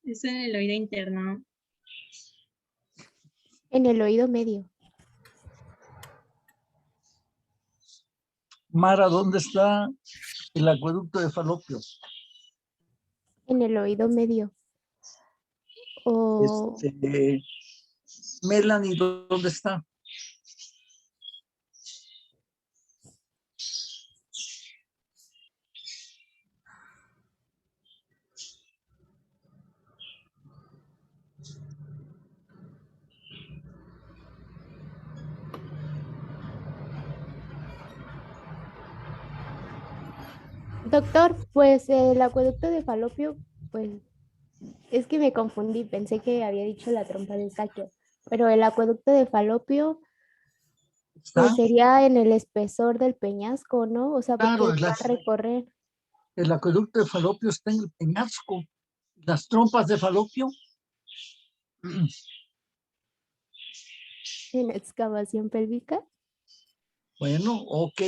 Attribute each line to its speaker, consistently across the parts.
Speaker 1: Es en el oído interno.
Speaker 2: En el oído medio.
Speaker 3: Mara, ¿dónde está el acueducto de Falopio?
Speaker 2: En el oído medio. O
Speaker 3: Melanie, ¿dónde está?
Speaker 2: doctor, pues el acueducto de Falopio, pues es que me confundí, pensé que había dicho la trompa de Eustaquio, pero el acueducto de Falopio,
Speaker 3: ¿Está?
Speaker 2: pues sería en el espesor del peñasco, ¿no? O sea, porque
Speaker 3: Claro,
Speaker 2: va a recorrer
Speaker 3: el acueducto de Falopio está en el peñasco. Las trompas de Falopio,
Speaker 2: en excavación pélvica.
Speaker 3: bueno, ok.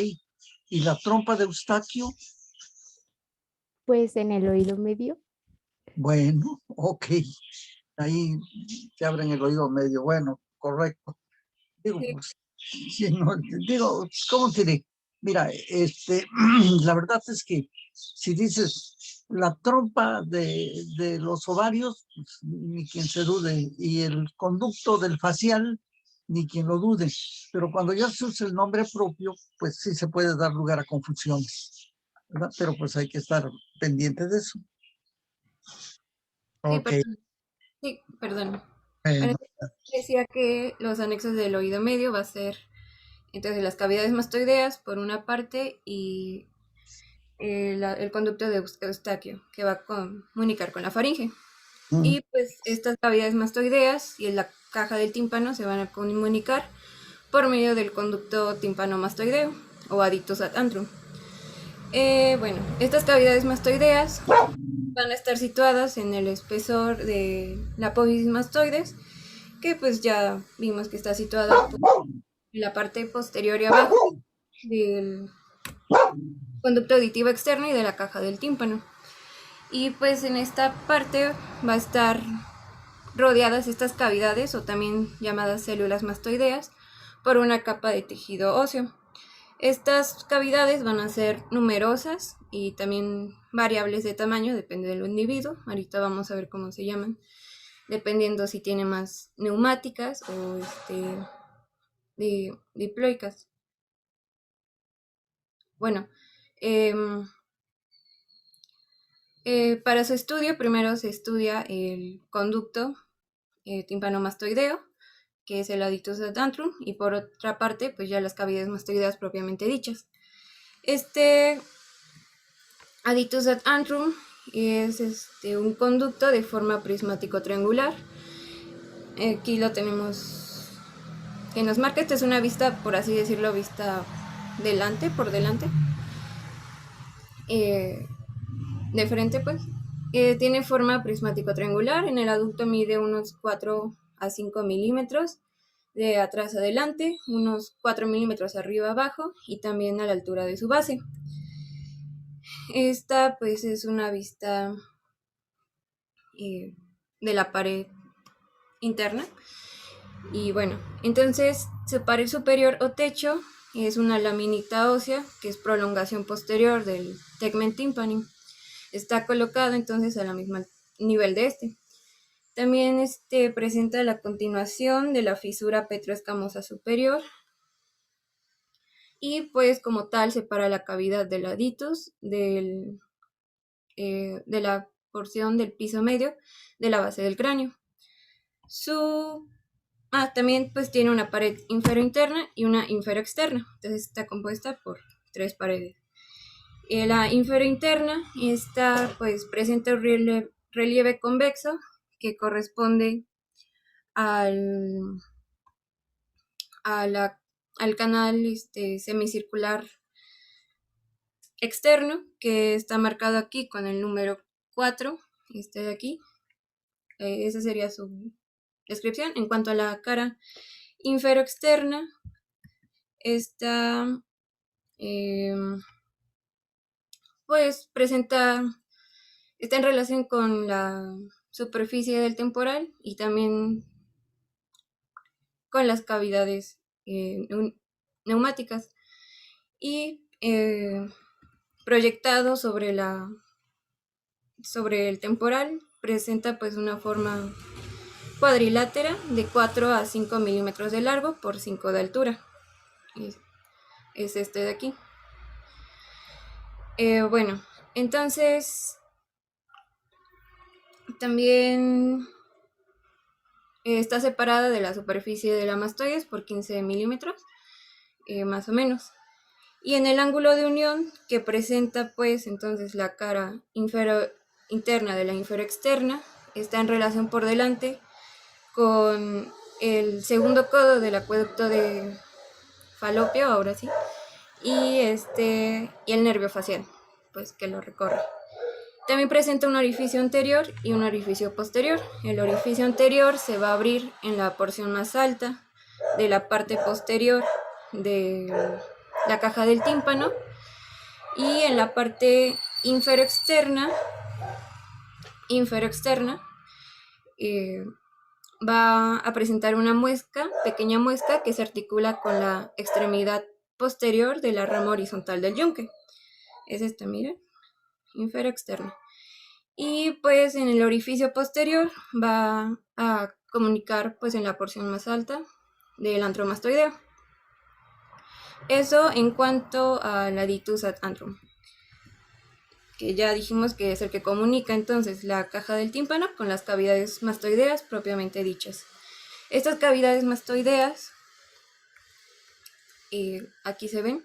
Speaker 3: ¿Y la trompa de Eustaquio?
Speaker 2: Pues en el oído medio.
Speaker 3: Bueno, ok. Ahí se abren el oído medio. Bueno, correcto. Digo,
Speaker 4: Sí.
Speaker 3: pues, sí, no, digo, ¿cómo te diré? Mira, la verdad es que si dices la trompa de los ovarios, pues, ni quien se dude, y el conducto del facial, ni quien lo dude. Pero cuando ya se usa el nombre propio, pues sí se puede dar lugar a confusiones, ¿verdad? Pero pues hay que estar pendiente de eso.
Speaker 4: Sí,
Speaker 3: Ok,
Speaker 4: sí, perdón.
Speaker 3: bueno,
Speaker 4: Bueno, decía que los anexos del oído medio va a ser entonces las cavidades mastoideas por una parte y el conducto de Eustaquio que va a comunicar con la faringe. Y pues estas cavidades mastoideas y en la caja del tímpano se van a comunicar por medio del conducto tímpano-mastoideo o adictus ad antrum. Bueno, estas cavidades mastoideas van a estar situadas en el espesor de la apófisis mastoides, que pues ya vimos que está situada en la parte posterior y abajo del conducto auditivo externo y de la caja del tímpano. Y pues en esta parte va a estar rodeadas estas cavidades, o también llamadas células mastoideas, por una capa de tejido óseo. Estas cavidades van a ser numerosas y también variables de tamaño, depende del individuo. Ahorita vamos a ver cómo se llaman, dependiendo si tiene más neumáticas o diploicas. Bueno, para su estudio primero se estudia el conducto tímpano-mastoideo, que es el adictus ad antrum, y por otra parte, pues ya las cavidades mastoideas propiamente dichas. Este adictus ad antrum es un conducto de forma prismático-triangular. Aquí lo tenemos que nos marca. Esta es una vista, por así decirlo, vista por delante, de frente, pues. Tiene forma prismático-triangular. En el adulto mide unos 4 a 5 milímetros de atrás adelante, unos 4 milímetros arriba abajo y también a la altura de su base. Esta pues es una vista de la pared interna. Y bueno, entonces su pared superior o techo es una laminita ósea que es prolongación posterior del tegmen tympani. Está colocado entonces a la misma nivel de este. También presenta la continuación de la fisura petroescamosa superior y pues como tal separa la cavidad del aditus de la porción del piso medio de la base del cráneo. También pues tiene una pared infero-interna y una infero-externa, entonces está compuesta por 3 paredes. La infero-interna pues presenta un relieve convexo que corresponde al canal semicircular externo, que está marcado aquí con el número 4, de aquí. Esa sería su descripción. En cuanto a la cara infero-externa, esta pues está en relación con superficie del temporal y también con las cavidades neumáticas y proyectado sobre el temporal presenta pues una forma cuadrilátera de 4 a 5 milímetros de largo por 5 de altura. Es este de aquí. Bueno, entonces también está separada de la superficie de la mastoides por 15 milímetros, más o menos. Y en el ángulo de unión que presenta pues entonces la cara interna de la inferoexterna está en relación por delante con el segundo codo del acueducto de Falopio, ahora sí, y el nervio facial, pues que lo recorre. También presenta un orificio anterior y un orificio posterior. El orificio anterior se va a abrir en la porción más alta de la parte posterior de la caja del tímpano, y en la parte inferoexterna va a presentar una pequeña muesca que se articula con la extremidad posterior de la rama horizontal del yunque. Es esta, miren, inferoexterna. Y pues en el orificio posterior va a comunicar pues en la porción más alta del antromastoideo. Eso en cuanto al aditus ad antrum, que ya dijimos que es el que comunica entonces la caja del tímpano con las cavidades mastoideas propiamente dichas. Estas cavidades mastoideas, aquí se ven,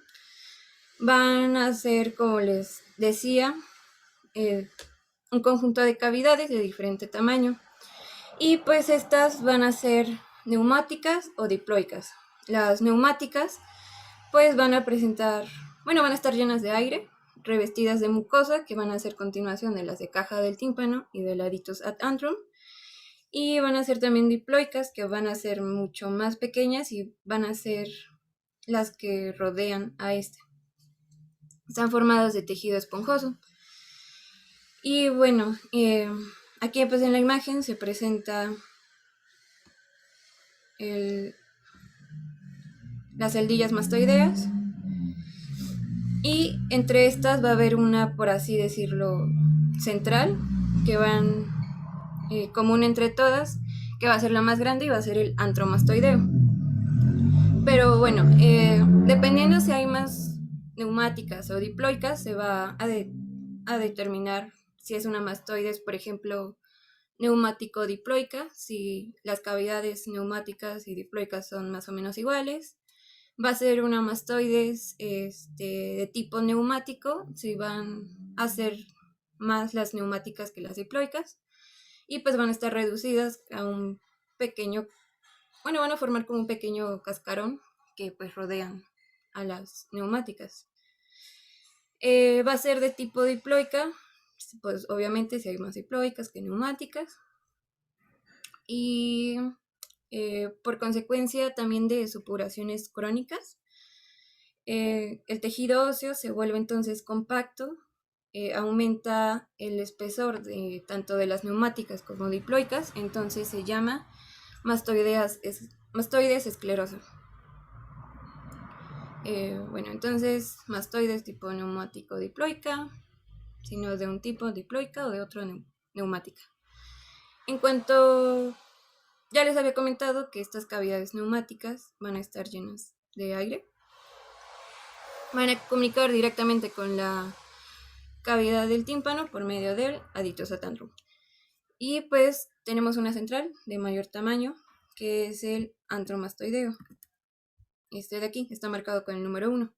Speaker 4: van a ser, como les decía, un conjunto de cavidades de diferente tamaño, y pues estas van a ser neumáticas o diploicas. Las neumáticas pues van a estar llenas de aire, revestidas de mucosa, que van a ser continuación de las de caja del tímpano y del aditus ad antrum, y van a ser también diploicas, que van a ser mucho más pequeñas y van a ser las que rodean a este. Están formadas de tejido esponjoso. Y bueno, aquí pues en la imagen se presenta las celdillas mastoideas, y entre estas va a haber una, por así decirlo, central, que van común entre todas, que va a ser la más grande y va a ser el antromastoideo. Pero bueno, dependiendo si hay más neumáticas o diploicas, se va a determinar si es una mastoides, por ejemplo, neumático-diploica, si las cavidades neumáticas y diploicas son más o menos iguales. Va a ser una mastoides de tipo neumático, si van a ser más las neumáticas que las diploicas, y pues van a estar reducidas a un pequeño, van a formar como un pequeño cascarón que pues rodean a las neumáticas. Va a ser de tipo diploica, pues obviamente si hay más diploicas que neumáticas, y por consecuencia también de supuraciones crónicas, el tejido óseo se vuelve entonces compacto, aumenta el espesor tanto de las neumáticas como diploicas, entonces se llama mastoides esclerosa. Entonces mastoides tipo neumático diploica, sino de un tipo diploica o de otro neumática. En cuanto ya les había comentado que estas cavidades neumáticas van a estar llenas de aire, van a comunicar directamente con la cavidad del tímpano por medio del aditus ad antrum. Y pues tenemos una central de mayor tamaño, que es el antromastoideo. Este de aquí está marcado con el número 1.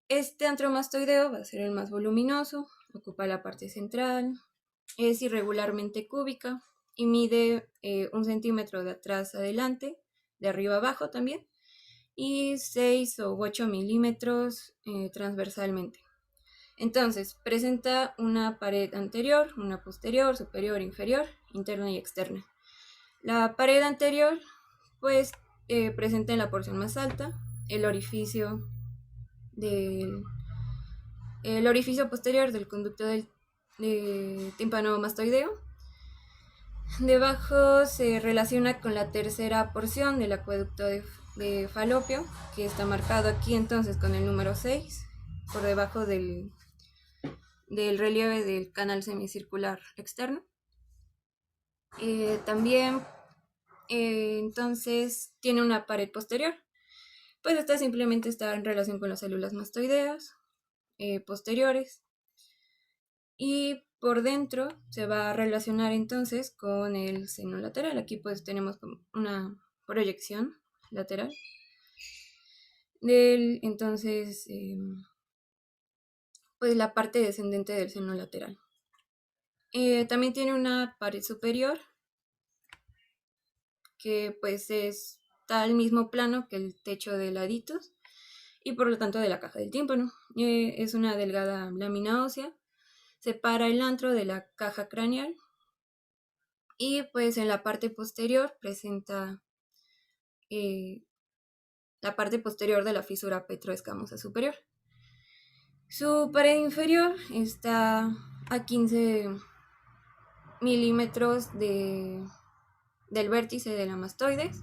Speaker 4: Este antromastoideo va a ser el más voluminoso, ocupa la parte central, es irregularmente cúbica y mide 1 centímetro de atrás adelante, de arriba abajo también, y 6 o 8 milímetros transversalmente. Entonces, presenta una pared anterior, una posterior, superior, inferior, interna y externa. La pared anterior, pues, presenta en la porción más alta el orificio posterior del conducto del tímpano mastoideo, Debajo se relaciona con la tercera porción del acueducto de Falopio, que está marcado aquí entonces con el número 6, por debajo del relieve del canal semicircular externo. También entonces tiene una pared posterior, pues esta simplemente está en relación con las células mastoideas posteriores, y por dentro se va a relacionar entonces con el seno lateral. Aquí pues tenemos como una proyección lateral del entonces pues la parte descendente del seno lateral. También tiene una pared superior que pues está al mismo plano que el techo de laditos y por lo tanto de la caja del tímpano. Es una delgada lámina ósea, separa el antro de la caja craneal y pues en la parte posterior presenta la parte posterior de la fisura petroescamosa superior. Su pared inferior está a 15 milímetros del vértice de la mastoides.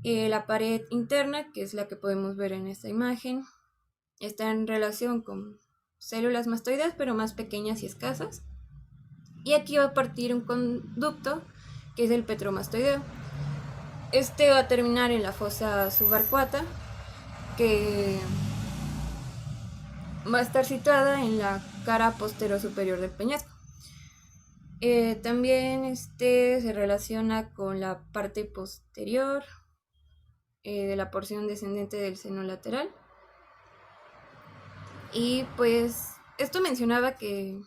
Speaker 4: La pared interna, que es la que podemos ver en esta imagen, está en relación con células mastoides, pero más pequeñas y escasas. Y aquí va a partir un conducto, que es el petromastoideo. Este va a terminar en la fosa subarcuata, que va a estar situada en la cara posterior superior del peñasco. También se relaciona con la parte posterior de la porción descendente del seno lateral. Y pues esto mencionaba que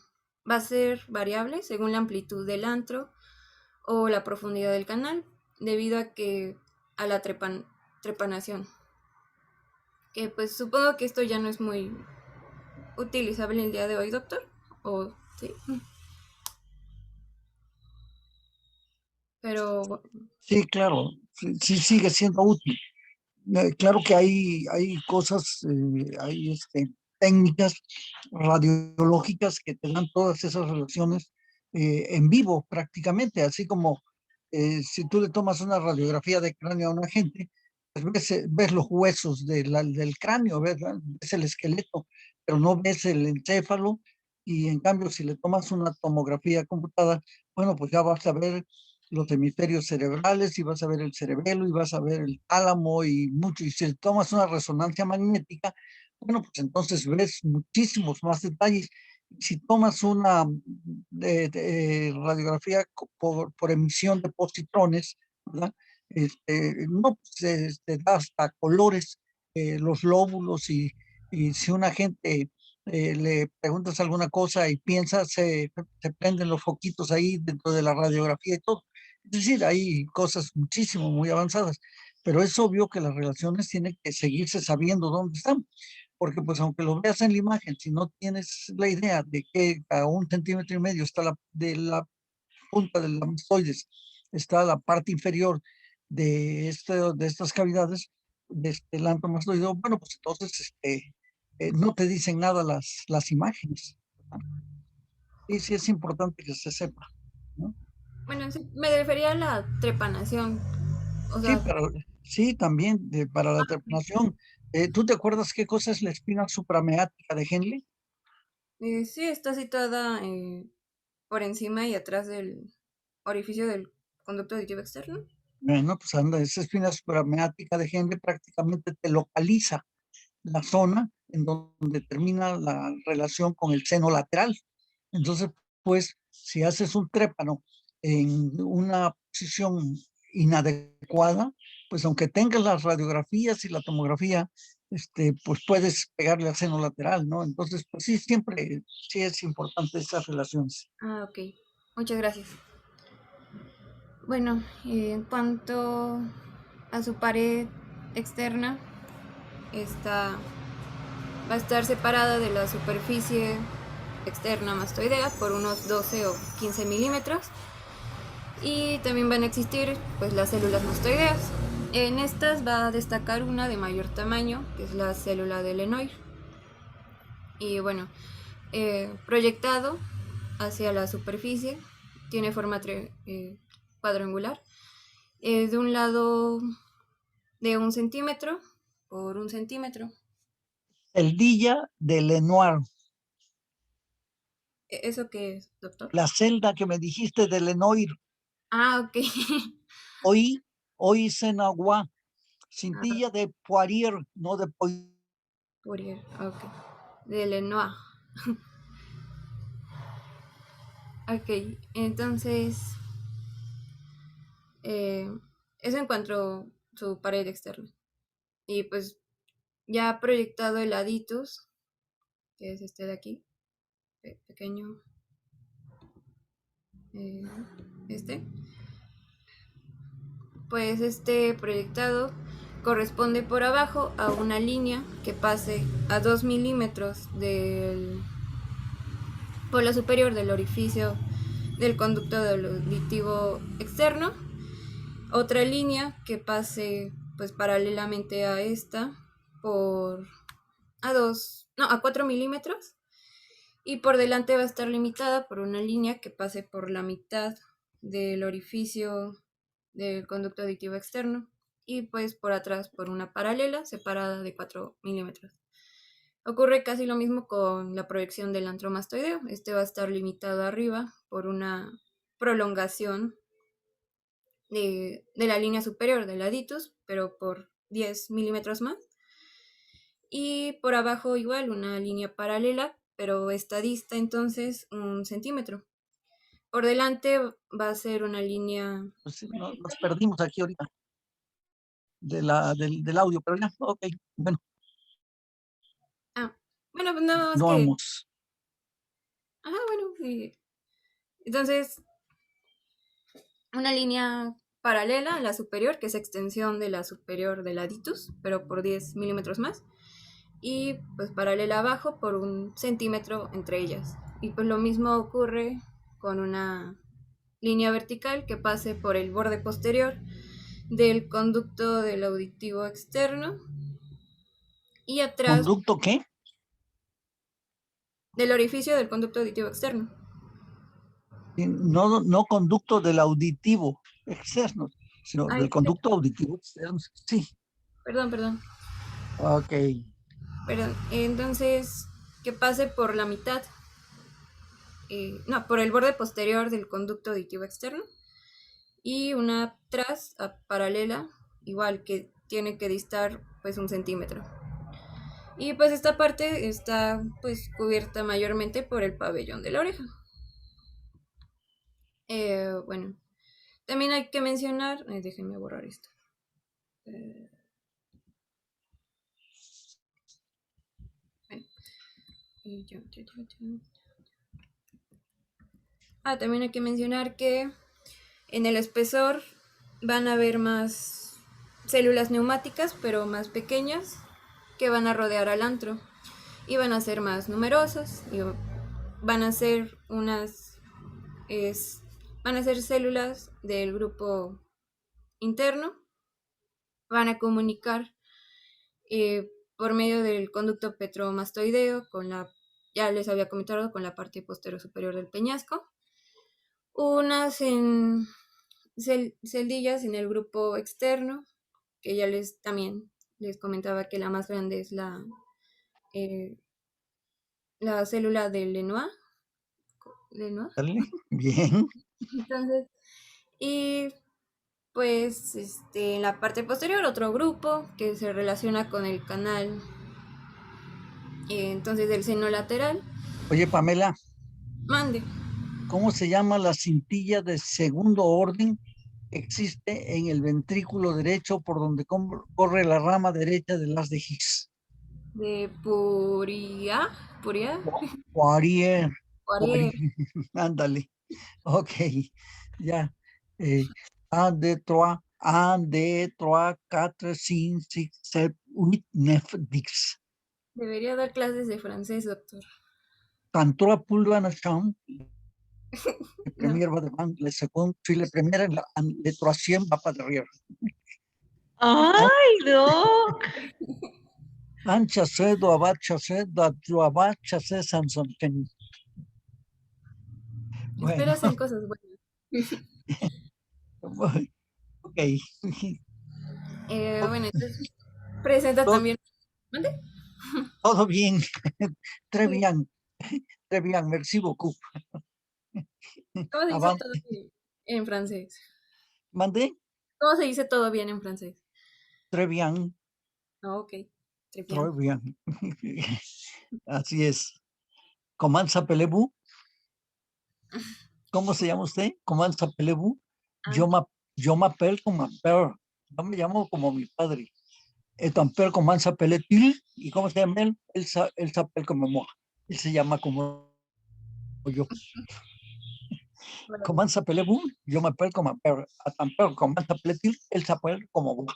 Speaker 4: va a ser variable según la amplitud del antro o la profundidad del canal, debido a la trepanación. Que pues supongo que esto ya no es muy utilizable el día de hoy, doctor. ¿O sí? Pero
Speaker 3: Sí, claro, sí sigue siendo útil. Claro que hay cosas, hay técnicas radiológicas que te dan todas esas relaciones en vivo prácticamente, así como si tú le tomas una radiografía de cráneo a una gente, pues ves los huesos del cráneo, ves el esqueleto, pero no ves el encéfalo, y en cambio si le tomas una tomografía computada, bueno, pues ya vas a ver los hemisferios cerebrales y vas a ver el cerebelo y vas a ver el tálamo y mucho. Y si tomas una resonancia magnética, bueno, pues entonces ves muchísimos más detalles. Si tomas una radiografía por emisión de positrones, ¿verdad? No, pues, da hasta colores, los lóbulos, y si una gente le preguntas alguna cosa y piensa, se prenden los foquitos ahí dentro de la radiografía y todo. Es decir, hay cosas muchísimo, muy avanzadas, pero es obvio que las relaciones tienen que seguirse sabiendo dónde están, porque pues aunque lo veas en la imagen, si no tienes la idea de que a 1,5 centímetros está de la punta del mastoides, está la parte inferior de estas cavidades, de este lantomastoideo, bueno, pues entonces no te dicen nada las imágenes. Y sí es importante que se sepa, ¿no?
Speaker 4: bueno, sí, me refería a la trepanación. O
Speaker 3: Sí,
Speaker 4: sea,
Speaker 3: pero sí, también para la trepanación. ¿Tú te acuerdas qué cosa es la espina suprameática de Henle?
Speaker 4: sí está situada por encima y atrás del orificio del conducto auditivo externo.
Speaker 3: Bueno, pues anda, esa espina suprameática de Henle prácticamente te localiza la zona en donde termina la relación con el seno lateral. Entonces, pues, si haces un trépano en una posición inadecuada, pues aunque tengas las radiografías y la tomografía, pues puedes pegarle al seno lateral, ¿no? Entonces, pues sí, siempre sí es importante esas relaciones.
Speaker 4: Ah, ok. Muchas gracias. Bueno, en cuanto a su pared externa, esta va a estar separada de la superficie externa mastoidea por unos 12 o 15 milímetros, y también van a existir pues las células mastoideas. En estas va a destacar una de mayor tamaño, que es la célula de Lenoir. Y bueno, proyectado hacia la superficie tiene forma cuadrangular. De un lado de 1 centímetro por 1 centímetro.
Speaker 3: Celdilla de Lenoir.
Speaker 4: ¿Eso qué es, doctor?
Speaker 3: La celda que me dijiste de Lenoir.
Speaker 4: Ah, ok.
Speaker 3: Hoy Senagua. Cintilla de Poirier, no de Poirier.
Speaker 4: Fourier, ok. De Lenoir. Ok, entonces, eso en cuanto a su pared externa. Y pues ya proyectado el aditus, que es este de aquí, pequeño, este, pues este proyectado corresponde por abajo a una línea que pase a 2 milímetros por la superior del orificio del conducto auditivo externo, otra línea que pase pues paralelamente a esta a 4 milímetros, y por delante va a estar limitada por una línea que pase por la mitad del orificio del conducto auditivo externo, y pues por atrás por una paralela separada de 4 milímetros. Ocurre casi lo mismo con la proyección del antromastoideo. Este va a estar limitado arriba por una prolongación de la línea superior del aditus, pero por 10 milímetros más. Y por abajo igual una línea paralela, pero esta dista entonces 1 centímetro. Por delante va a ser una línea...
Speaker 3: Pues nos perdimos aquí ahorita del audio, pero ya, ok, bueno.
Speaker 4: Bueno, pues nada más
Speaker 3: no
Speaker 4: que...
Speaker 3: vamos.
Speaker 4: Ajá, bueno, entonces una línea paralela a la superior, que es extensión de la superior del aditus, pero por 10 milímetros más, y pues paralela abajo por 1 centímetro entre ellas. Y pues lo mismo ocurre con una línea vertical que pase por el borde posterior del conducto del auditivo externo y atrás
Speaker 3: ¿Conducto qué?
Speaker 4: del orificio del conducto auditivo externo.
Speaker 3: No conducto del auditivo externo, sino
Speaker 4: Ay,
Speaker 3: del conducto auditivo externo. Sí.
Speaker 4: Perdón.
Speaker 3: Ok.
Speaker 4: Perdón. Entonces, que pase por la mitad, por el borde posterior del conducto auditivo externo, y una atrás paralela, igual que tiene que distar pues 1 centímetro. Y pues esta parte está pues cubierta mayormente por el pabellón de la oreja. Bueno, también hay que mencionar, déjenme borrar esto. También hay que mencionar que en el espesor van a haber más células neumáticas, pero más pequeñas, que van a rodear al antro y van a ser más numerosas y van a ser van a ser células del grupo interno, van a comunicar por medio del conducto petromastoideo ya les había comentado, con la parte posterior superior del peñasco, unas celdillas en el grupo externo, que ya también les comentaba que la más grande es la célula de Lenoir.
Speaker 3: Bien.
Speaker 4: Entonces, y pues en la parte posterior otro grupo que se relaciona con el canal entonces del seno lateral.
Speaker 3: Oye, Pamela.
Speaker 4: Mande.
Speaker 3: ¿Cómo se llama la cintilla de segundo orden que existe en el ventrículo derecho por donde corre la rama derecha del haz de Higgs?
Speaker 4: De Poirier.
Speaker 3: Poirier. Ándale. Ok, ya. 1, 2, 3, 1, 2, 3, 4, 5, 6, 7, 8, 9, 10.
Speaker 4: Debería dar clases de francés, doctor.
Speaker 3: Tanto pulvan a champ. Le
Speaker 4: No.
Speaker 3: premier va davant, le segon, puis le premier, le troisième va pas derrière.
Speaker 1: ¡Ay, Doc!
Speaker 3: Ancha se, doabat chase, doabat chase, Samson.
Speaker 4: Esperas en cosas buenas.
Speaker 3: Ok.
Speaker 4: Bueno, entonces presenta
Speaker 3: Todo,
Speaker 4: también. ¿Mande?
Speaker 3: todo bien. Très
Speaker 4: Sí.
Speaker 3: bien. Très bien. Merci beaucoup.
Speaker 4: ¿Cómo se dice
Speaker 3: Avant.
Speaker 4: todo bien en francés?
Speaker 3: ¿Mandé?
Speaker 4: ¿Cómo se dice todo bien en francés?
Speaker 3: Très bien.
Speaker 4: Ah, ok. Très
Speaker 3: Très
Speaker 4: bien.
Speaker 3: bien. Así es. Comment s'appelez-vous? ¿Cómo se llama usted? Comment s'appelez-vous?
Speaker 4: Ah,
Speaker 3: Yo m'appelle como mon père. Yo me llamo como mi padre. Et ton père, comment s'appelle-t-il? ¿Y cómo se llama él? Él s'appelle como moi. Él se llama como yo.
Speaker 4: bueno.
Speaker 3: Comment s'appelez-vous? Yo m'appelle como mon père. A ton père, comment s'appelle-t-il? Él s'appelle como moi.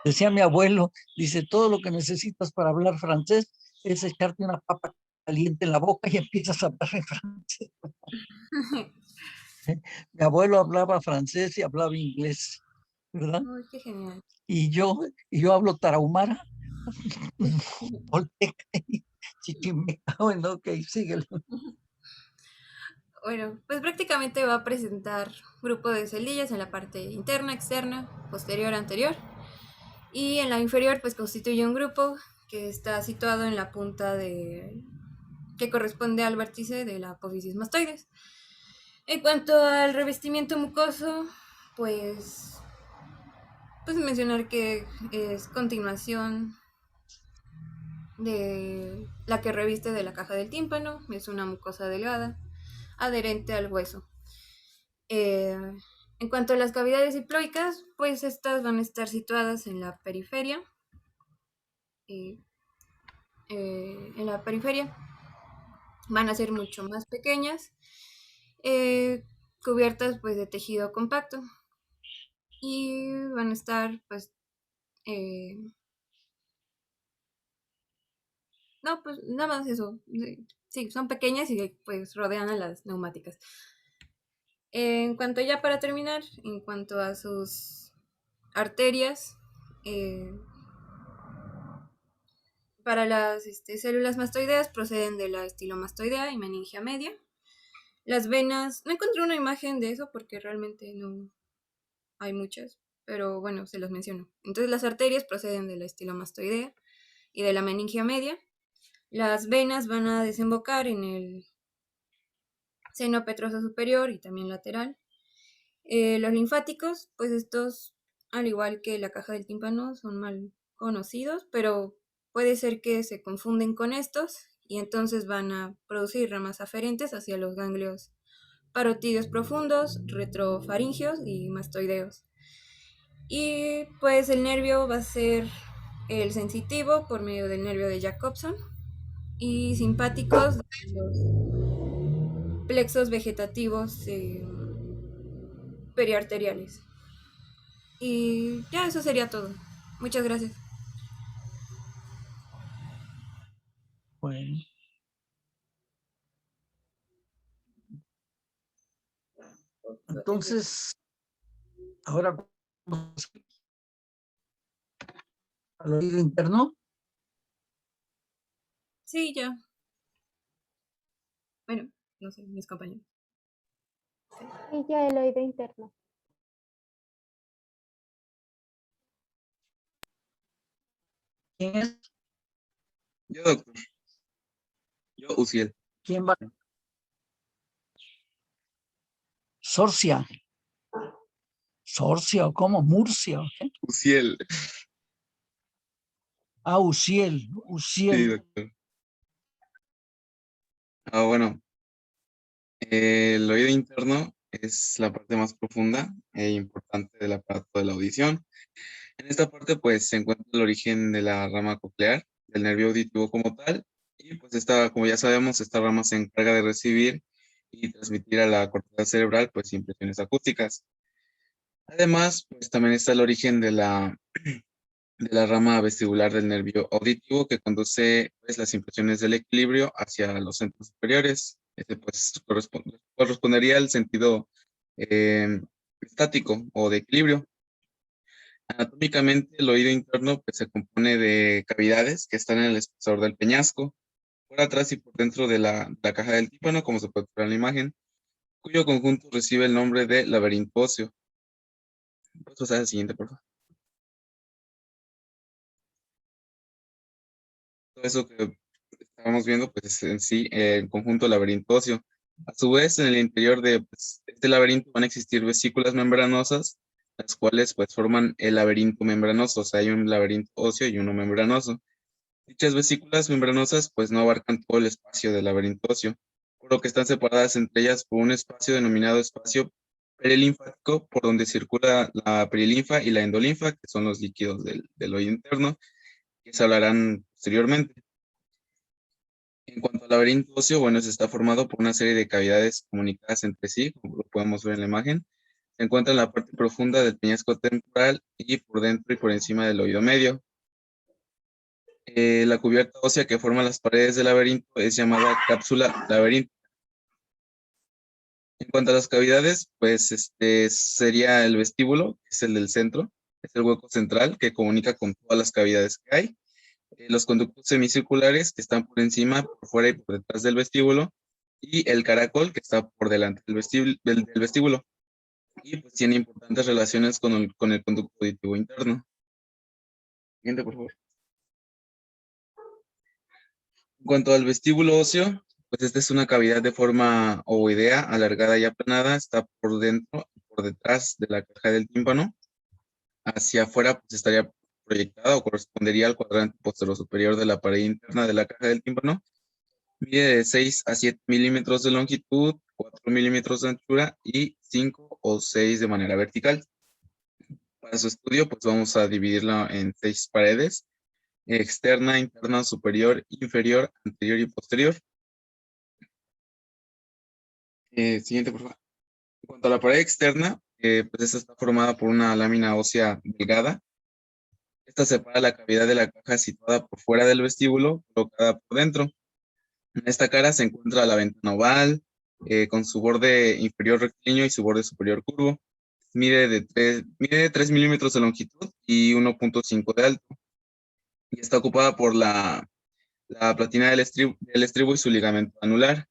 Speaker 3: Decía mi abuelo, dice, todo lo que necesitas para hablar francés es echarte una papa caliente en la boca y empiezas a hablar en francés. Mi abuelo hablaba francés y hablaba inglés, ¿verdad?
Speaker 4: Uy, qué genial.
Speaker 3: Y yo hablo tarahumara, tolteca y chichimeca. Bueno, ok, síguelo.
Speaker 4: Bueno, pues prácticamente va a presentar grupo de celdillas en la parte interna, externa, posterior, anterior. Y en la inferior pues constituye un grupo que está situado en la punta de que corresponde al vértice de la apófisis mastoides. En cuanto al revestimiento mucoso, pues mencionar que es continuación de la que reviste de la caja del tímpano, es una mucosa delgada, adherente al hueso. Eh, en cuanto a las cavidades diploicas, pues estas van a estar situadas en la periferia. eh, en la periferia van a ser mucho más pequeñas, eh, cubiertas pues de tejido compacto y van a estar pues eh, no, pues nada más eso. Sí, son pequeñas y pues rodean a las neumáticas. En cuanto ya para terminar, en cuanto a sus arterias, eh, para las células mastoideas proceden de la estilomastoidea y meningia media. Las venas, no encontré una imagen de eso porque realmente no hay muchas, pero bueno, se las menciono. Entonces las arterias proceden de la estilomastoidea y de la meningia media. Las venas van a desembocar en el seno petroso superior y también lateral. Los linfáticos, pues estos, al igual que la caja del tímpano, son mal conocidos, pero puede ser que se confunden con estos y entonces van a producir ramas aferentes hacia los ganglios parotidios profundos, retrofaringios y mastoideos. Y pues el nervio va a ser el sensitivo por medio del nervio de Jacobson y simpáticos de los plexos vegetativos periarteriales. Y ya eso sería todo. Muchas gracias.
Speaker 3: Bueno, entonces, ahora vamos al oído interno.
Speaker 4: Sí, ya. Bueno, no sé, mis compañeros.
Speaker 2: Y ya el oído interno.
Speaker 3: ¿Quién es?
Speaker 5: Yo, doctor. Yo, Uciel.
Speaker 3: ¿Quién va? Sorcia. Sorcia, ¿o cómo? Murcia. ¿Okay?
Speaker 5: Uciel.
Speaker 3: Ah, Uciel.
Speaker 5: Sí,
Speaker 3: Uciel.
Speaker 5: doctor. Bueno. El oído interno es la parte más profunda e importante del aparato de la audición. En esta parte, pues, se encuentra el origen de la rama coclear, del nervio auditivo como tal, y pues como ya sabemos, esta rama se encarga de recibir y transmitir a la corteza cerebral, pues, impresiones acústicas. Además, pues, también está el origen de la rama vestibular del nervio auditivo que conduce pues, las impresiones del equilibrio hacia los centros superiores. Pues, correspondería al sentido eh, estático o de equilibrio. Anatómicamente, el oído interno pues, se compone de cavidades que están en el espesor del peñasco, por atrás y por dentro de la caja del tímpano, como se puede ver en la imagen. cuyo conjunto recibe el nombre de laberinto óseo. Puedes pasar al siguiente, por favor. Todo eso que estábamos viendo, pues es en sí el conjunto laberinto óseo. A su vez, en el interior de este laberinto van a existir vesículas membranosas, las cuales pues forman el laberinto membranoso. O sea, hay un laberinto óseo y uno membranoso. Dichas vesículas membranosas pues no abarcan todo el espacio del laberinto óseo, por lo que están separadas entre ellas por un espacio denominado espacio perilinfático, por donde circula la perilinfa y la endolinfa, que son los líquidos del oído interno, que se hablarán posteriormente. En cuanto al laberinto óseo, bueno, este está formado por una serie de cavidades comunicadas entre sí, como lo podemos ver en la imagen. Se encuentra en la parte profunda del peñasco temporal y por dentro y por encima del oído medio. La cubierta ósea que forma las paredes del laberinto es llamada cápsula laberíntica. En cuanto a las cavidades, pues sería el vestíbulo, que es el del centro, es el hueco central que comunica con todas las cavidades que hay. Los conductos semicirculares que están por encima, por fuera y por detrás del vestíbulo, y el caracol que está por delante del vestíbulo. Y pues tiene importantes relaciones con el conducto auditivo interno. Siguiente, por favor. En cuanto al vestíbulo óseo, pues esta es una cavidad de forma ovoidea, alargada y aplanada, está por dentro y por detrás de la caja del tímpano. Hacia afuera pues estaría proyectada o correspondería al cuadrante posterior superior de la pared interna de la caja del tímpano. Mide de 6 a 7 milímetros de longitud, 4 milímetros de anchura y 5 o 6 de manera vertical. Para su estudio pues vamos a dividirla en 6 paredes: externa, interna, superior, inferior, anterior y posterior. Siguiente, por favor. En cuanto a la pared externa, pues esta está formada por una lámina ósea delgada. Esta separa la cavidad de la caja situada por fuera del vestíbulo, colocada por dentro. En esta cara se encuentra la ventana oval, con su borde inferior rectilíneo y su borde superior curvo. Mide 3 milímetros de longitud y 1.5 de alto. Y está ocupada por la platina del estribo y su ligamento anular.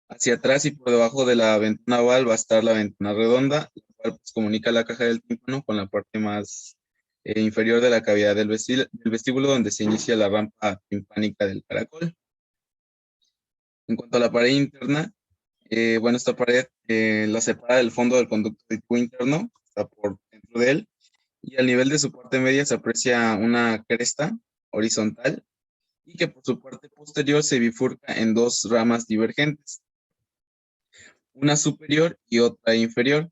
Speaker 5: Hacia atrás y por debajo de la ventana oval va a estar la ventana redonda, la cual pues, comunica la caja del tímpano con la parte más inferior de la cavidad del vestíbulo, donde se inicia la rampa timpánica del caracol. En cuanto a la pared interna, bueno, esta pared la separa del fondo del conducto auditivo interno, está por dentro de él, y al nivel de su parte media se aprecia una cresta horizontal y que por su parte posterior se bifurca en dos ramas divergentes, una superior y otra inferior.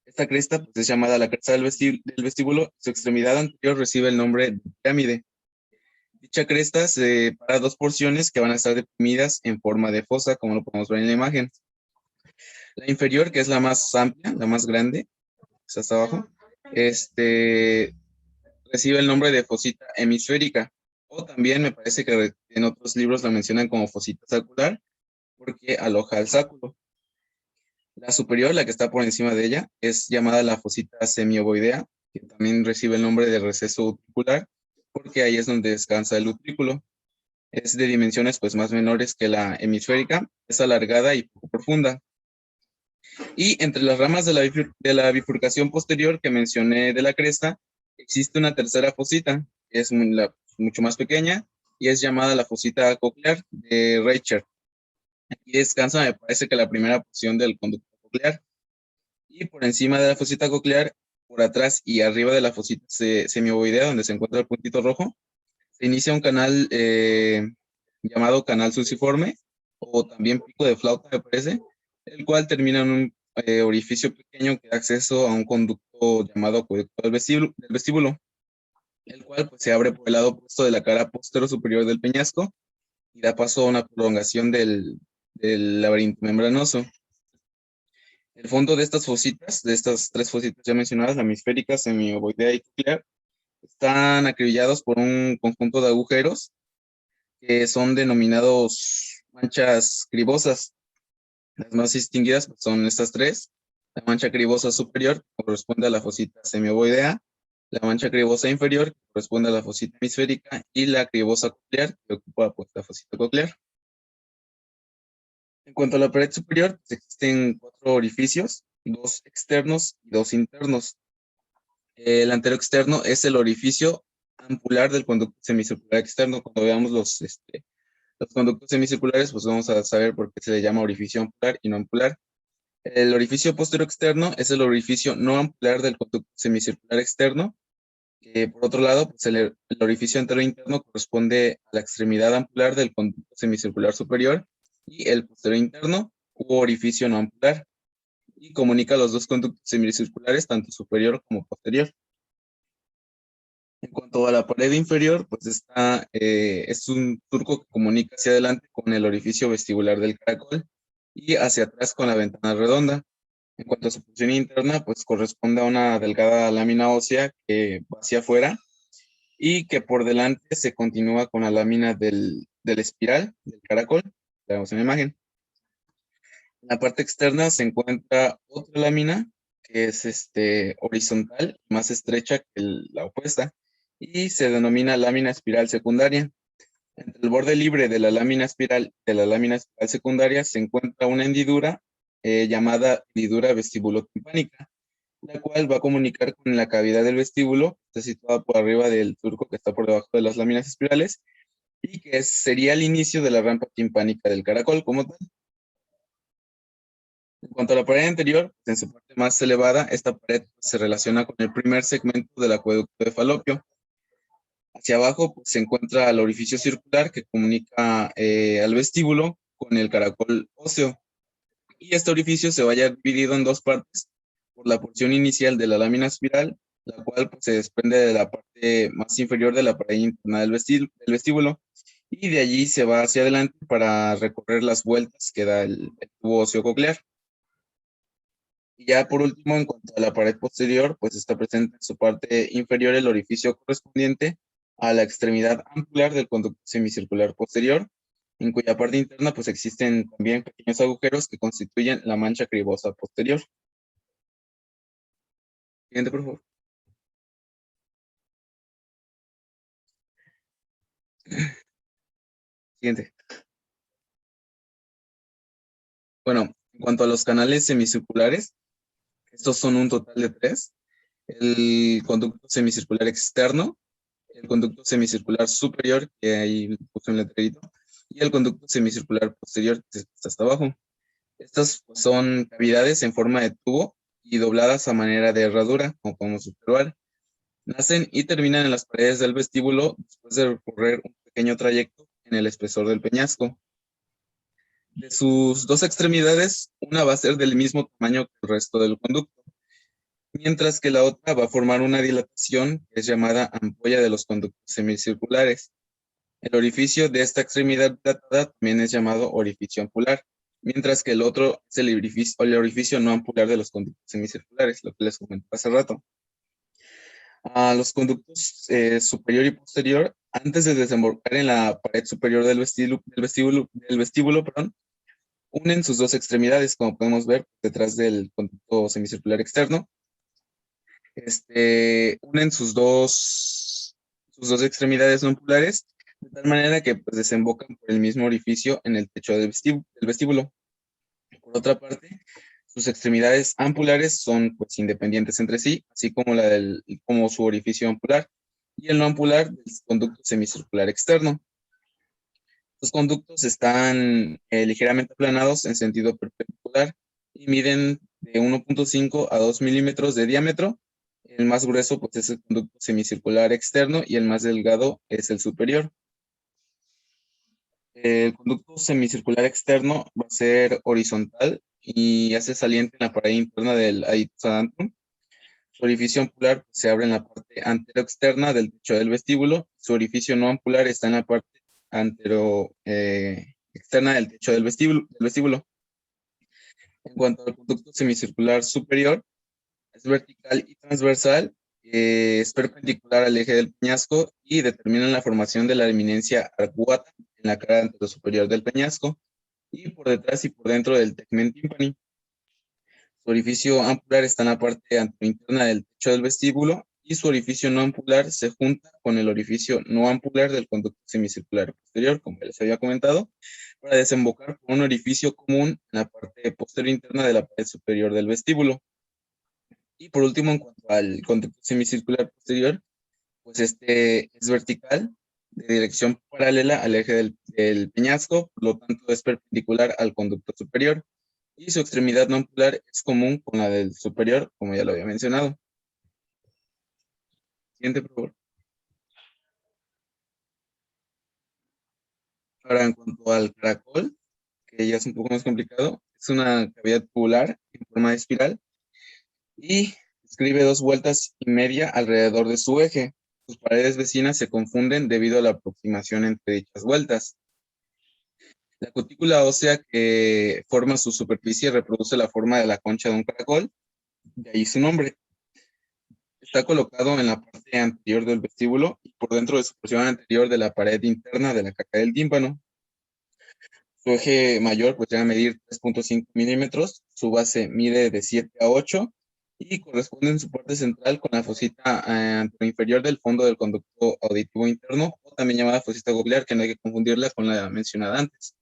Speaker 5: Esta cresta pues, es llamada la cresta del vestíbulo. Su extremidad anterior recibe el nombre de pirámide. Dicha cresta se separa dos porciones que van a estar deprimidas en forma de fosa, como lo podemos ver en la imagen. La inferior, que es la más amplia, la más grande, está hasta abajo, recibe el nombre de fosita hemisférica, o también me parece que en otros libros la mencionan como fosita saccular, porque aloja el sáculo. La superior, la que está por encima de ella, es llamada la fosita semiovoidea, que también recibe el nombre de receso utricular, porque ahí es donde descansa el utrículo. Es de dimensiones pues más menores que la hemisférica, es alargada y poco profunda. Y entre las ramas de la bifurcación posterior que mencioné de la cresta, existe una tercera fosita, que es mucho más pequeña, y es llamada la fosita coclear de Reichert. Aquí descansa, me parece que la primera porción del conducto coclear. Y por encima de la fosita coclear, por atrás y arriba de la fosita semiovoidea, donde se encuentra el puntito rojo, se inicia un canal llamado canal sulciforme, o también pico de flauta, me parece, el cual termina en un orificio pequeño que da acceso a un conducto llamado acueducto del vestíbulo, el cual pues, se abre por el lado opuesto de la cara posterior superior del peñasco y da paso a una prolongación del laberinto membranoso. El fondo de estas fositas, de estas tres fositas ya mencionadas, la hemisférica, semiovoidea y coclear, están acribillados por un conjunto de agujeros que son denominados manchas cribosas. Las más distinguidas pues, son estas tres. La mancha cribosa superior corresponde a la fosita semiovoidea, la mancha cribosa inferior corresponde a la fosita hemisférica y la cribosa coclear que ocupa pues, la fosita coclear. En cuanto a la pared superior, pues, existen 4 orificios, 2 externos y 2 internos. El anterior externo es el orificio ampular del conducto semicircular externo. Cuando veamos los conductos semicirculares, pues vamos a saber por qué se le llama orificio ampular y no ampular. El orificio posterior externo es el orificio no ampular del conducto semicircular externo. Por otro lado, pues el orificio anterior interno corresponde a la extremidad ampular del conducto semicircular superior, y el posterior interno u orificio no ampular, y comunica los dos conductos semicirculares, tanto superior como posterior. En cuanto a la pared inferior, pues es un surco que comunica hacia adelante con el orificio vestibular del caracol y hacia atrás con la ventana redonda. En cuanto a su posición interna, pues corresponde a una delgada lámina ósea que va hacia afuera y que por delante se continúa con la lámina del espiral del caracol. Veamos en la imagen. En la parte externa se encuentra otra lámina que es horizontal, más estrecha que la opuesta, y se denomina lámina espiral secundaria. Entre el borde libre de la lámina espiral secundaria se encuentra una hendidura llamada hendidura vestibulotimpánica, la cual va a comunicar con la cavidad del vestíbulo, está situada por arriba del surco que está por debajo de las láminas espirales, y que sería el inicio de la rampa timpánica del caracol como tal. En cuanto a la pared anterior, en su parte más elevada, esta pared se relaciona con el primer segmento del acueducto de Falopio. Hacia abajo pues, se encuentra el orificio circular que comunica al vestíbulo con el caracol óseo. Y este orificio se vaya dividido en 2 partes por la porción inicial de la lámina espiral, la cual pues, se desprende de la parte más inferior de la pared interna del vestíbulo, y de allí se va hacia adelante para recorrer las vueltas que da el tubo óseo coclear. Y ya por último, en cuanto a la pared posterior, pues está presente en su parte inferior el orificio correspondiente a la extremidad ampular del conducto semicircular posterior, en cuya parte interna pues existen también pequeños agujeros que constituyen la mancha cribosa posterior. Siguiente, por favor. Siguiente. Bueno, en cuanto a los canales semicirculares, estos son un total de 3. El conducto semicircular externo, el conducto semicircular superior, que ahí puse un letrerito, y el conducto semicircular posterior, que está hasta abajo. Estas pues, son cavidades en forma de tubo y dobladas a manera de herradura, como podemos observar. Nacen y terminan en las paredes del vestíbulo después de recorrer un pequeño trayecto en el espesor del peñasco. De sus 2 extremidades, una va a ser del mismo tamaño que el resto del conducto, mientras que la otra va a formar una dilatación que es llamada ampolla de los conductos semicirculares. El orificio de esta extremidad dilatada también es llamado orificio ampular, mientras que el otro es el orificio no ampular de los conductos semicirculares, lo que les comenté hace rato. A los conductos superior y posterior, antes de desembocar en la pared superior del vestíbulo, unen sus 2 extremidades, como podemos ver detrás del conducto semicircular externo. Unen sus dos extremidades no ampulares, de tal manera que pues, desembocan por el mismo orificio en el techo del vestíbulo. Por otra parte, sus extremidades ampulares son pues, independientes entre sí, así como su orificio ampular y el no ampular del conducto semicircular externo. Los conductos están ligeramente aplanados en sentido perpendicular y miden de 1.5 a 2 milímetros de diámetro. El más grueso pues, es el conducto semicircular externo y el más delgado es el superior. El conducto semicircular externo va a ser horizontal y hace saliente en la pared interna del adictus adantrum. Su orificio ampular se abre en la parte antero-externa del techo del vestíbulo. Su orificio no ampular está en la parte antero-externa del techo del vestíbulo. En cuanto al conducto semicircular superior, es vertical y transversal, es perpendicular al eje del peñasco y determina la formación de la eminencia arcuata en la cara anterosuperior del peñasco y por detrás y por dentro del tegmen tímpani. Su orificio ampular está en la parte anterointerna del techo del vestíbulo y su orificio no ampular se junta con el orificio no ampular del conducto semicircular posterior, como ya les había comentado, para desembocar por un orificio común en la parte posterior interna de la pared superior del vestíbulo. Y por último, en cuanto al conducto semicircular posterior, pues este es vertical, de dirección paralela al eje del peñasco, por lo tanto es perpendicular al conducto superior, y su extremidad no ampular es común con la del superior, como ya lo había mencionado. Siguiente, por favor. Ahora, en cuanto al caracol, que ya es un poco más complicado, es una cavidad tubular en forma de espiral y describe 2 vueltas y media alrededor de su eje. Sus paredes vecinas se confunden debido a la aproximación entre dichas vueltas. La cutícula ósea que forma su superficie reproduce la forma de la concha de un caracol, de ahí su nombre. Está colocado en la parte anterior del vestíbulo y por dentro de su porción anterior de la pared interna de la caja del tímpano. Su eje mayor pues llega a medir 3.5 milímetros, su base mide de 7 a 8 y corresponde en su parte central con la fosita anteroinferior del fondo del conducto auditivo interno, o también llamada fosita goclear, que no hay que confundirla con la mencionada antes.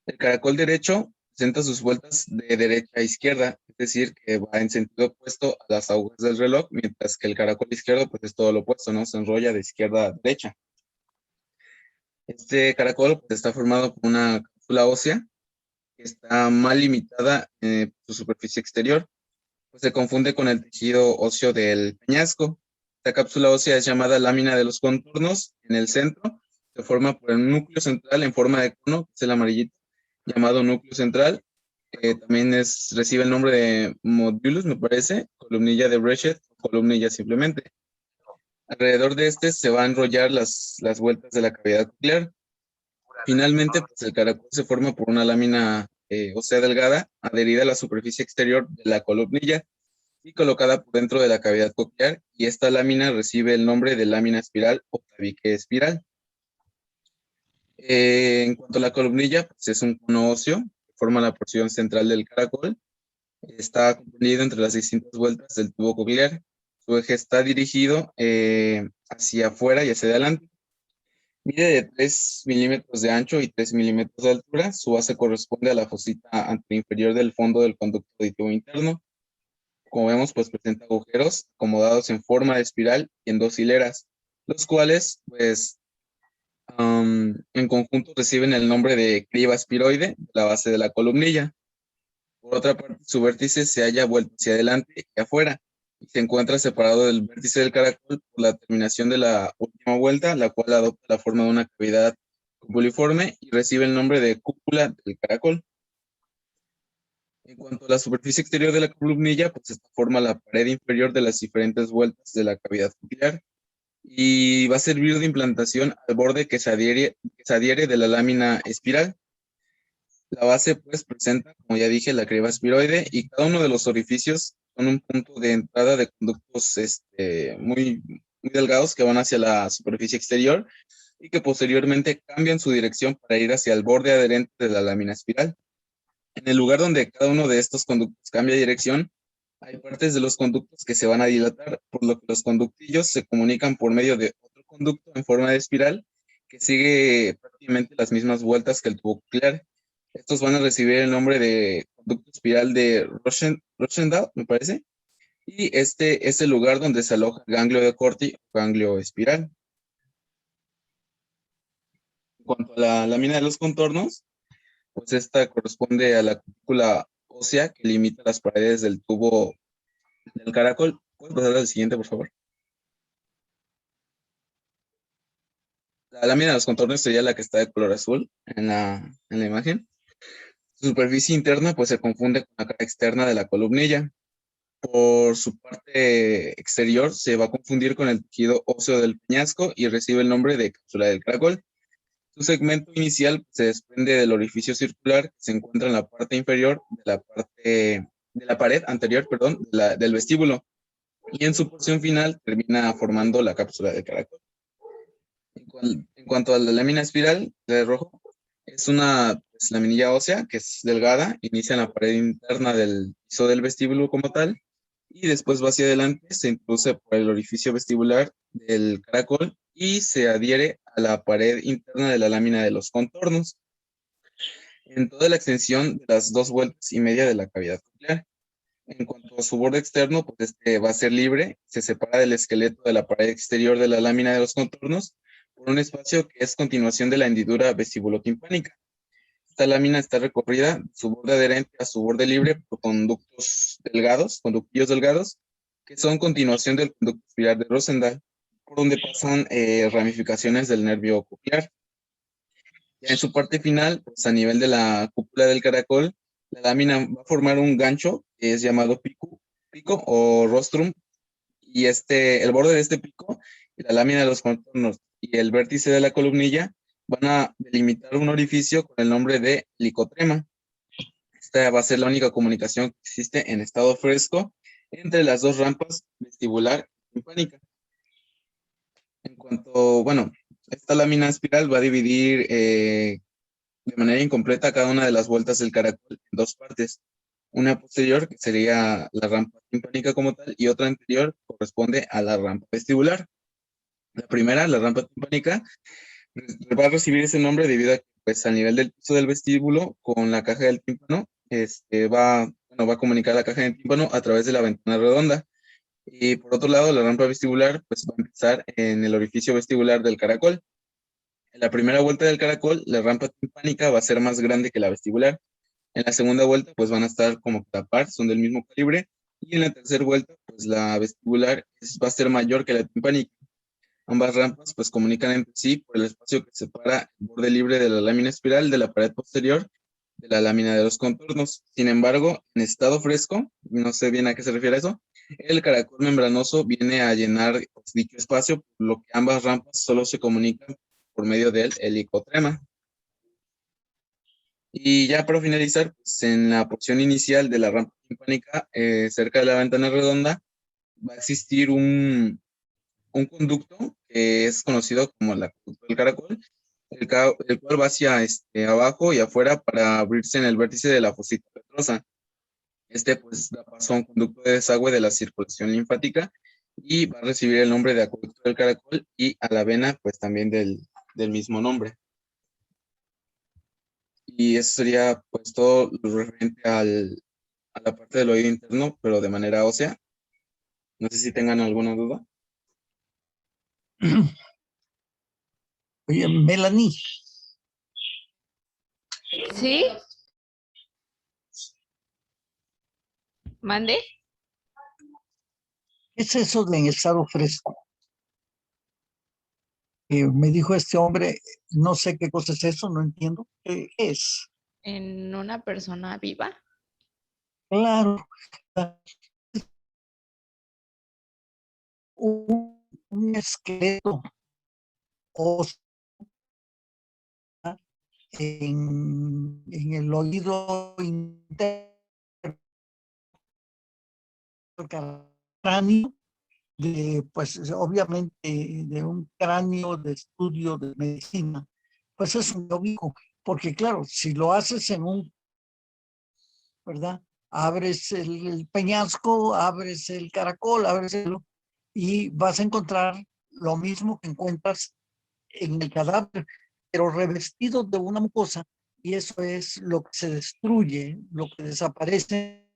Speaker 5: El caracol derecho presenta sus vueltas de derecha a izquierda, es decir, que va en sentido opuesto a las agujas del reloj, mientras que el caracol izquierdo pues es todo lo opuesto, ¿no? Se enrolla de izquierda a derecha. Este caracol pues, está formado por una cápsula ósea que está mal limitada en su superficie exterior, pues se confunde con el tejido óseo del peñasco. Esta cápsula ósea es llamada lámina de los contornos. En el centro se forma por el núcleo central en forma de cono, que es el amarillito, llamado núcleo central. También recibe el nombre de modulus, me parece, columnilla de Breschet, o columnilla simplemente. Alrededor de este se van a enrollar las vueltas de la cavidad coclear. Finalmente, pues el caracol se forma por una lámina ósea delgada adherida a la superficie exterior de la columnilla y colocada por dentro de la cavidad coclear, y esta lámina recibe el nombre de lámina espiral o tabique espiral. En cuanto a la columnilla, pues es un cono óseo que forma la porción central del caracol. Está comprendido entre las distintas vueltas del tubo coclear. Su eje está dirigido hacia afuera y hacia adelante. Mide de 3 milímetros de ancho y 3 milímetros de altura. Su base corresponde a la fosita anteroinferior del fondo del conducto auditivo interno. Como vemos, pues presenta agujeros acomodados en forma de espiral y en 2 hileras, los cuales, pues, en conjunto reciben el nombre de criba espiroide, la base de la columnilla. Por otra parte, su vértice se halla vuelto hacia adelante y afuera, y se encuentra separado del vértice del caracol por la terminación de la última vuelta, la cual adopta la forma de una cavidad cupuliforme y recibe el nombre de cúpula del caracol. En cuanto a la superficie exterior de la columnilla, pues esta forma la pared inferior de las diferentes vueltas de la cavidad coclear y va a servir de implantación al borde que se adhiere de la lámina espiral. La base pues presenta, como ya dije, la criba espiroide, y cada uno de los orificios son un punto de entrada de conductos muy delgados que van hacia la superficie exterior y que posteriormente cambian su dirección para ir hacia el borde adherente de la lámina espiral. En el lugar donde cada uno de estos conductos cambia dirección, hay partes de los conductos que se van a dilatar, por lo que los conductillos se comunican por medio de otro conducto en forma de espiral que sigue prácticamente las mismas vueltas que el tubo coclear. Estos van a recibir el nombre de conducto espiral de Rochendahl, me parece, y este es el lugar donde se aloja el ganglio de Corti o ganglio espiral. En cuanto a la lámina de los contornos, pues esta corresponde a la cutícula ósea que limita las paredes del tubo del caracol. ¿Puedes pasar al siguiente, por favor? La lámina de los contornos sería la que está de color azul en la imagen. Su superficie interna pues se confunde con la cara externa de la columnilla. Por su parte exterior se va a confundir con el tejido óseo del peñasco y recibe el nombre de cápsula del caracol. Su segmento inicial se desprende del orificio circular que se encuentra en la parte inferior de la pared anterior, perdón, del vestíbulo, y en su porción final termina formando la cápsula del caracol. En cuanto a la lámina espiral de rojo, es una laminilla ósea que es delgada, inicia en la pared interna del piso del vestíbulo como tal, y después va hacia adelante, se introduce por el orificio vestibular del caracol y se adhiere a la pared interna de la lámina de los contornos en toda la extensión de las 2,5 vueltas de la cavidad coclear. En cuanto a su borde externo, pues este va a ser libre, se separa del esqueleto de la pared exterior de la lámina de los contornos por un espacio que es continuación de la hendidura vestibulotimpánica. Esta lámina está recorrida, su borde adherente a su borde libre por conductillos delgados, que son continuación del conducto espiral de Rosendahl, por donde pasan ramificaciones del nervio coclear. Ya en su parte final, pues a nivel de la cúpula del caracol, la lámina va a formar un gancho que es llamado pico o rostrum, y el borde de este pico y la lámina de los contornos y el vértice de la columnilla van a delimitar un orificio con el nombre de helicotrema. Esta va a ser la única comunicación que existe en estado fresco entre las dos rampas vestibular y timpánica. En cuanto, esta lámina espiral va a dividir de manera incompleta cada una de las vueltas del caracol en dos partes. Una posterior, que sería la rampa timpánica como tal, y otra anterior corresponde a la rampa vestibular. La primera, la rampa timpánica, va a recibir ese nombre debido a que, pues, al nivel del piso del vestíbulo, con la caja del tímpano, va a comunicar la caja del tímpano a través de la ventana redonda. Y por otro lado, la rampa vestibular, pues, va a empezar en el orificio vestibular del caracol. En la primera vuelta del caracol, la rampa timpánica va a ser más grande que la vestibular. En la segunda vuelta, pues van a estar como a la par, son del mismo calibre. Y en la tercera vuelta, pues la vestibular va a ser mayor que la timpánica. Ambas rampas, pues comunican entre sí por el espacio que separa el borde libre de la lámina espiral de la pared posterior de la lámina de los contornos. Sin embargo, en estado fresco, no sé bien a qué se refiere eso, el caracol membranoso viene a llenar, pues, dicho espacio, por lo que ambas rampas solo se comunican por medio del helicotrema. Y ya para finalizar, pues en la porción inicial de la rampa timpánica, cerca de la ventana redonda, va a existir un conducto que es conocido como el acueducto del caracol, el cual va hacia abajo y afuera para abrirse en el vértice de la fosita petrosa. Pues da paso a un conducto de desagüe de la circulación linfática y va a recibir el nombre de acueducto del caracol, y a la vena, pues también del mismo nombre. Y eso sería, pues, todo lo referente a la parte del oído interno, pero de manera ósea. No sé si tengan alguna duda.
Speaker 3: Oye, Melanie,
Speaker 6: ¿Sí? ¿Mande?
Speaker 3: ¿qué es eso de en estado fresco? Me dijo este hombre, no sé qué cosa es eso, no entiendo. ¿Qué es?
Speaker 6: ¿En una persona viva?
Speaker 3: Claro, un esqueleto óseo en el oído interno, cráneo, pues obviamente de un cráneo de estudio de medicina, pues es un lógico, porque claro, si lo haces ¿verdad? Abres el peñasco, abres el caracol, y vas a encontrar lo mismo que encuentras en el cadáver, pero revestido de una mucosa, y eso es lo que se destruye, lo que desaparece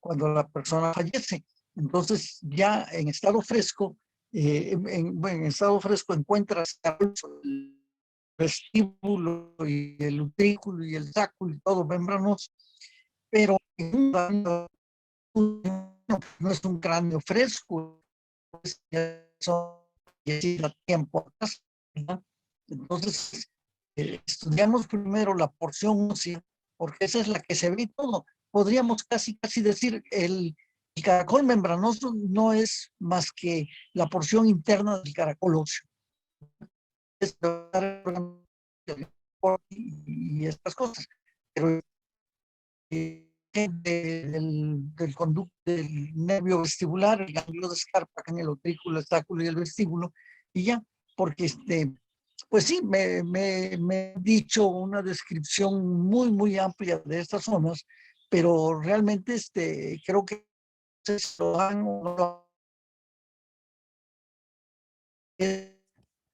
Speaker 3: cuando la persona fallece. Entonces, ya en estado fresco, en estado fresco encuentras el vestíbulo y el utrículo y el sáculo y todo membranos, pero no es un cráneo fresco, eso ya tiempo atrás, ¿verdad? Entonces, estudiamos primero la porción ósea, porque esa es la que se ve todo. Podríamos casi decir, el caracol membranoso no es más que la porción interna del caracol óseo. Y estas cosas. Pero del conducto del nervio vestibular, el ganglio de Scarpa, en el utrículo, el sáculo y el vestíbulo, y ya, porque pues sí, me he dicho una descripción muy amplia de estas zonas, pero realmente creo que se lo han o no lo han-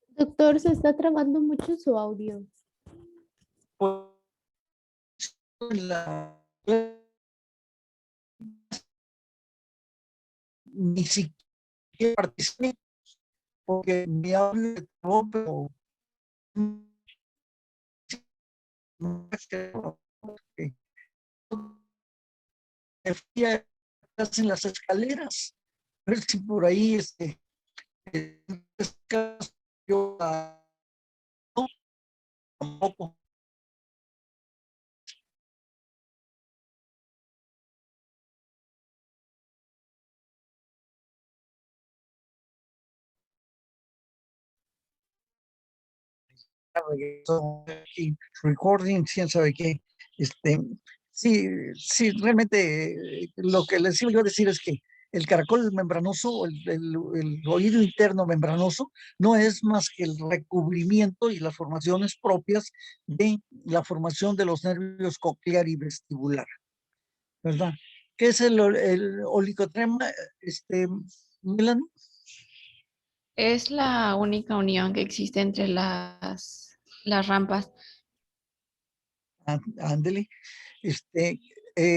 Speaker 2: Doctor, se está trabando mucho su audio.
Speaker 3: en la- ni siquiera participé porque me habla de todo, pero no es que me fui a en las escaleras, a ver si por ahí eh, yo tampoco. Reggaetón, y recording, quién sabe qué. Sí, sí, realmente lo que les iba yo a decir es que el caracol membranoso, el oído interno membranoso, no es más que el recubrimiento y las formaciones propias de la formación de los nervios coclear y vestibular, ¿verdad? ¿Qué es el oligotrema, Melanie?
Speaker 6: Es la única unión que existe entre las rampas.
Speaker 3: Ándele.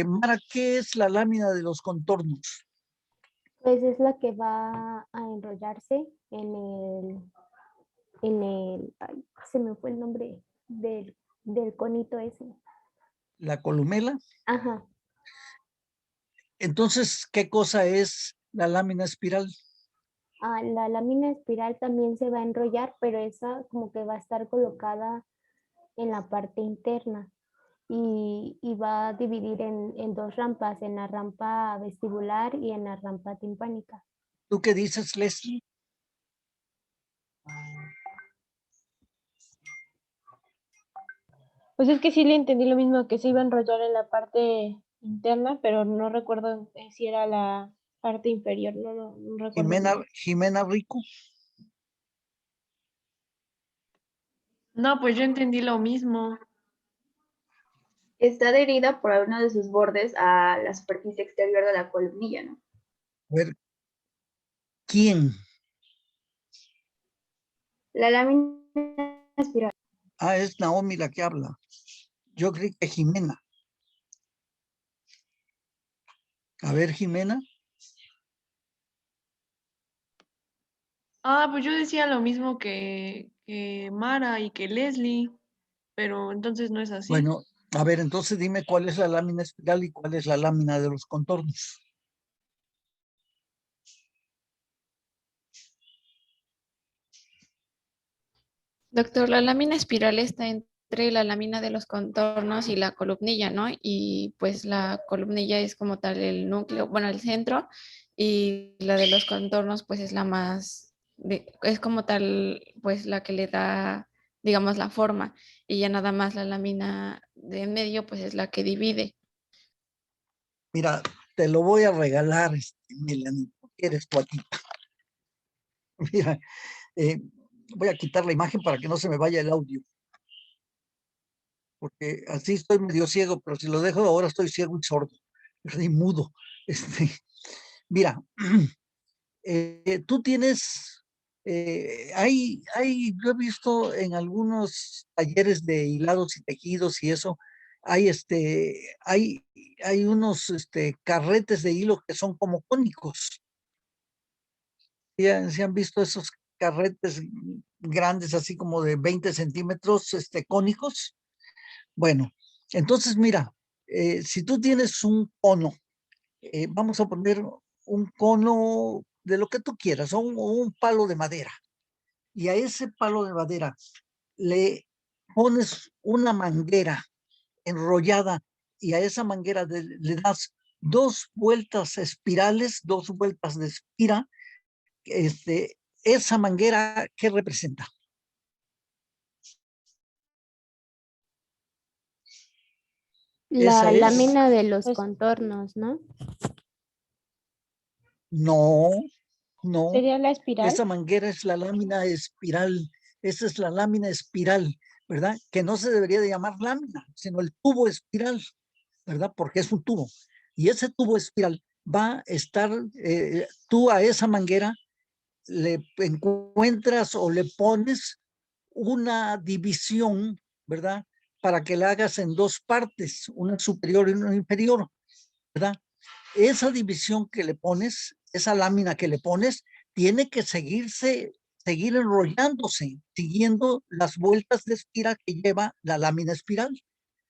Speaker 3: Mara, ¿qué es la lámina de los contornos?
Speaker 2: Pues es la que va a enrollarse ay, se me fue el nombre del conito ese.
Speaker 3: La columela.
Speaker 2: Ajá,
Speaker 3: Entonces, ¿qué cosa es la lámina espiral?
Speaker 2: la lámina espiral también se va a enrollar, pero esa como que va a estar colocada en la parte interna y va a dividir en dos rampas, en la rampa vestibular y en la rampa timpánica.
Speaker 3: ¿Tú qué dices, Leslie?
Speaker 1: Pues es que sí le entendí lo mismo, que se iba a enrollar en la parte interna, pero no recuerdo si era la parte inferior, no recuerdo
Speaker 3: Jimena,
Speaker 1: bien.
Speaker 3: Jimena Rico.
Speaker 1: No, pues yo entendí lo mismo.
Speaker 7: Está adherida por uno de sus bordes a la superficie exterior de la columnilla, ¿no?
Speaker 3: A ver, ¿quién?
Speaker 7: La lámina espiral.
Speaker 3: Ah, es Naomi la que habla. Yo creí que Jimena. A ver, Jimena.
Speaker 1: Ah, pues yo decía lo mismo que Mara y que Leslie, pero entonces no es así.
Speaker 3: Bueno, a ver, entonces dime cuál es la lámina espiral y cuál es la lámina de los contornos.
Speaker 6: Doctor, la lámina espiral está entre la lámina de los contornos y la columnilla, ¿no? Y pues la columnilla es como tal el núcleo, bueno, el centro, y la de los contornos pues es la más, es como tal pues la que le da, digamos, la forma, y ya nada más la lámina de en medio pues es la que divide.
Speaker 3: Mira, te lo voy a regalar, Melanie, porque eres cuatita. Mira, eh, voy a quitar la imagen para que no se me vaya el audio, porque así estoy medio ciego, pero si lo dejo ahora estoy ciego y sordo, y mudo. Mira, tú tienes, yo he visto en algunos talleres de hilados y tejidos y eso, hay hay unos carretes de hilo que son como cónicos. ¿Se han visto esos carretes grandes, así como de 20 centímetros, cónicos? Bueno, entonces mira, si tú tienes un cono, vamos a poner un cono de lo que tú quieras, o un palo de madera, y a ese palo de madera le pones una manguera enrollada y a esa manguera le das dos vueltas espirales, dos vueltas de espira, esa manguera, ¿qué representa? Esa
Speaker 2: La
Speaker 3: es,
Speaker 2: lámina de los
Speaker 1: Pues
Speaker 2: contornos, ¿no?
Speaker 3: no, no,
Speaker 1: sería la espiral.
Speaker 3: esa manguera es la lámina espiral, esa es la lámina espiral, ¿verdad? Que no se debería de llamar lámina, sino el tubo espiral. ¿verdad? Porque es un tubo. Y ese tubo espiral va a estar, tú a esa manguera le encuentras o le pones una división, ¿verdad? Para que la hagas en dos partes, una superior y una inferior, ¿verdad? Esa división que le pones, esa lámina que le pones, tiene que seguir enrollándose, siguiendo las vueltas de espiral que lleva la lámina espiral.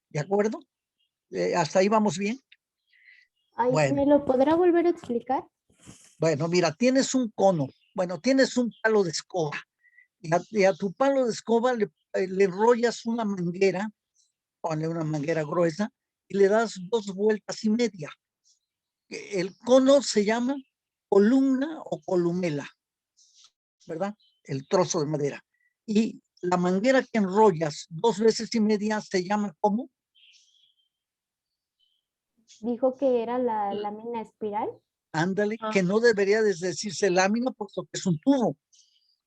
Speaker 3: ¿De acuerdo? ¿Hasta ahí vamos bien?
Speaker 2: Ay,
Speaker 3: Bueno,
Speaker 2: ¿me lo podrá volver a explicar?
Speaker 3: bueno, mira, tienes un cono, bueno, tienes un palo de escoba y a tu palo de escoba le enrollas una manguera, ponle una manguera gruesa y le das 2,5 vueltas. El cono se llama columna o columela, ¿verdad? El trozo de madera. Y la manguera que enrollas 2,5 veces se llama ¿cómo?
Speaker 2: Dijo que era la lámina espiral.
Speaker 3: Ándale, que no debería de decirse lámina puesto que es un tubo,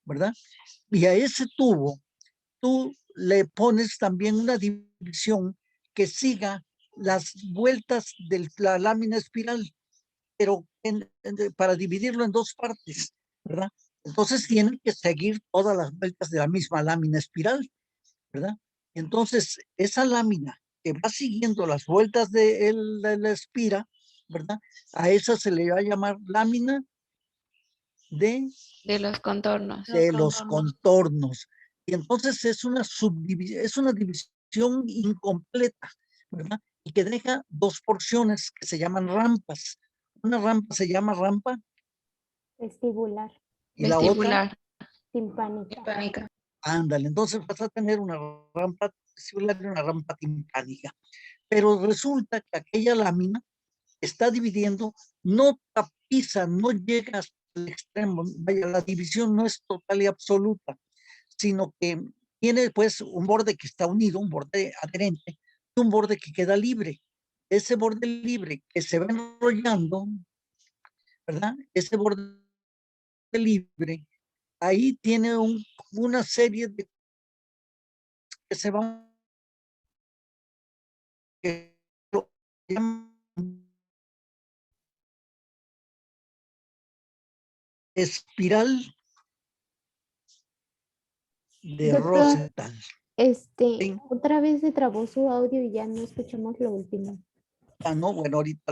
Speaker 3: ¿verdad? Y a ese tubo tú le pones también una división que siga las vueltas de la lámina espiral, pero para dividirlo en dos partes, ¿verdad? Entonces tienen que seguir todas las vueltas de la misma lámina espiral, ¿verdad? Entonces, esa lámina que va siguiendo las vueltas de la espira, ¿verdad? A esa se le va a llamar lámina de
Speaker 6: De los contornos.
Speaker 3: los contornos. Y entonces es una subdivisión, es una división incompleta, ¿verdad? Y que deja dos porciones que se llaman rampas. Una rampa se llama rampa
Speaker 2: Vestibular,
Speaker 3: y la otra,
Speaker 6: Vestibular.
Speaker 2: timpánica.
Speaker 6: Hispánica.
Speaker 3: ándale. Entonces vas a tener una rampa vestibular y una rampa timpánica. Pero resulta que aquella lámina está dividiendo, no tapiza, no llega hasta el extremo. Vaya, la división no es total y absoluta, sino que tiene pues un borde que está unido, un borde adherente, y un borde que queda libre. Ese borde libre que se va enrollando, ¿verdad? Ese borde libre, ahí tiene una serie de que se van que lo llaman espiral de
Speaker 2: Doctor,
Speaker 3: Rosenthal. ¿Sí?
Speaker 2: otra vez se trabó su audio y ya no escuchamos lo último.
Speaker 3: Ah, no, bueno, ahorita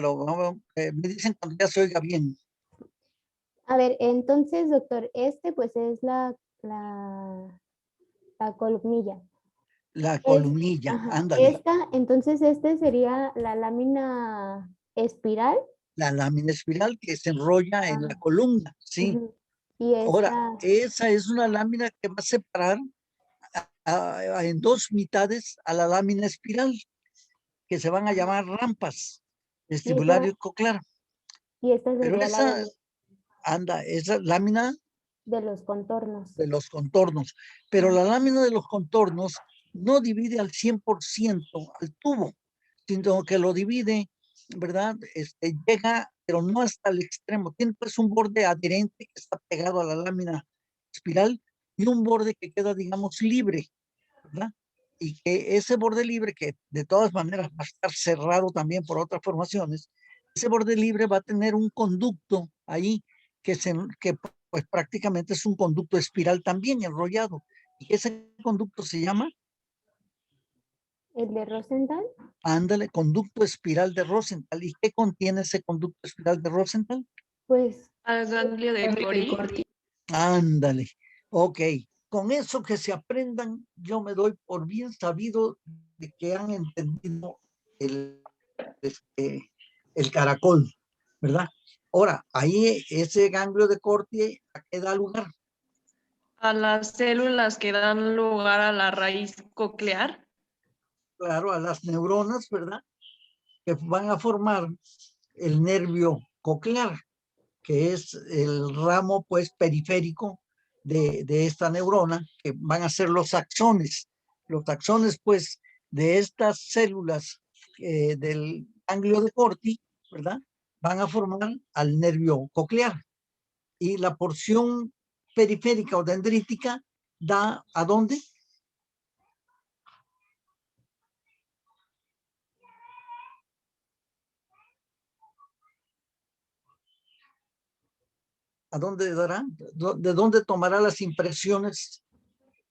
Speaker 3: me dicen cuando ya se oiga bien.
Speaker 2: A ver, entonces, doctor, pues es la columnilla.
Speaker 3: La columnilla,
Speaker 2: Ajá,
Speaker 3: ándale.
Speaker 2: entonces sería la lámina espiral.
Speaker 3: La lámina espiral que se enrolla en la
Speaker 2: Ah,
Speaker 3: columna, sí.
Speaker 2: ujú. Y
Speaker 3: Ahora, esa es una lámina que va a separar en dos mitades a la lámina espiral, que se van a llamar rampas,
Speaker 2: y
Speaker 3: vestibular y coclear.
Speaker 2: esta
Speaker 3: Pero
Speaker 2: sería la
Speaker 3: esa lámina
Speaker 2: de los contornos.
Speaker 3: de los contornos. Pero la lámina de los contornos no divide al 100% al tubo, sino que lo divide, ¿verdad? Llega, pero no hasta el extremo. Tiene pues un borde adherente que está pegado a la lámina espiral y un borde que queda, digamos, libre, ¿verdad? Y que ese borde libre, que de todas maneras va a estar cerrado también por otras formaciones, ese borde libre va a tener un conducto ahí que pues prácticamente es un conducto espiral también enrollado. Y ese conducto se llama,
Speaker 2: ¿El de Rosenthal?
Speaker 3: ándale, conducto espiral de Rosenthal. ¿Y qué contiene ese conducto espiral de Rosenthal?
Speaker 2: Pues
Speaker 4: Al ganglio de Corti.
Speaker 3: Ándale, ok. Con eso que se aprendan, yo me doy por bien sabido de que han entendido el caracol, ¿verdad? Ahora, ahí ese ganglio de Corti, ¿a qué da lugar?
Speaker 8: A las células que dan lugar a la raíz coclear.
Speaker 3: Claro, a las neuronas, ¿verdad? Que van a formar el nervio coclear, que es el ramo, pues, periférico de esta neurona, que van a ser los axones. Los axones, pues, de estas células del ganglio de Corti, ¿verdad? Van a formar al nervio coclear. Y la porción periférica o dendrítica da ¿a dónde? ¿A dónde dará? ¿De dónde tomará las impresiones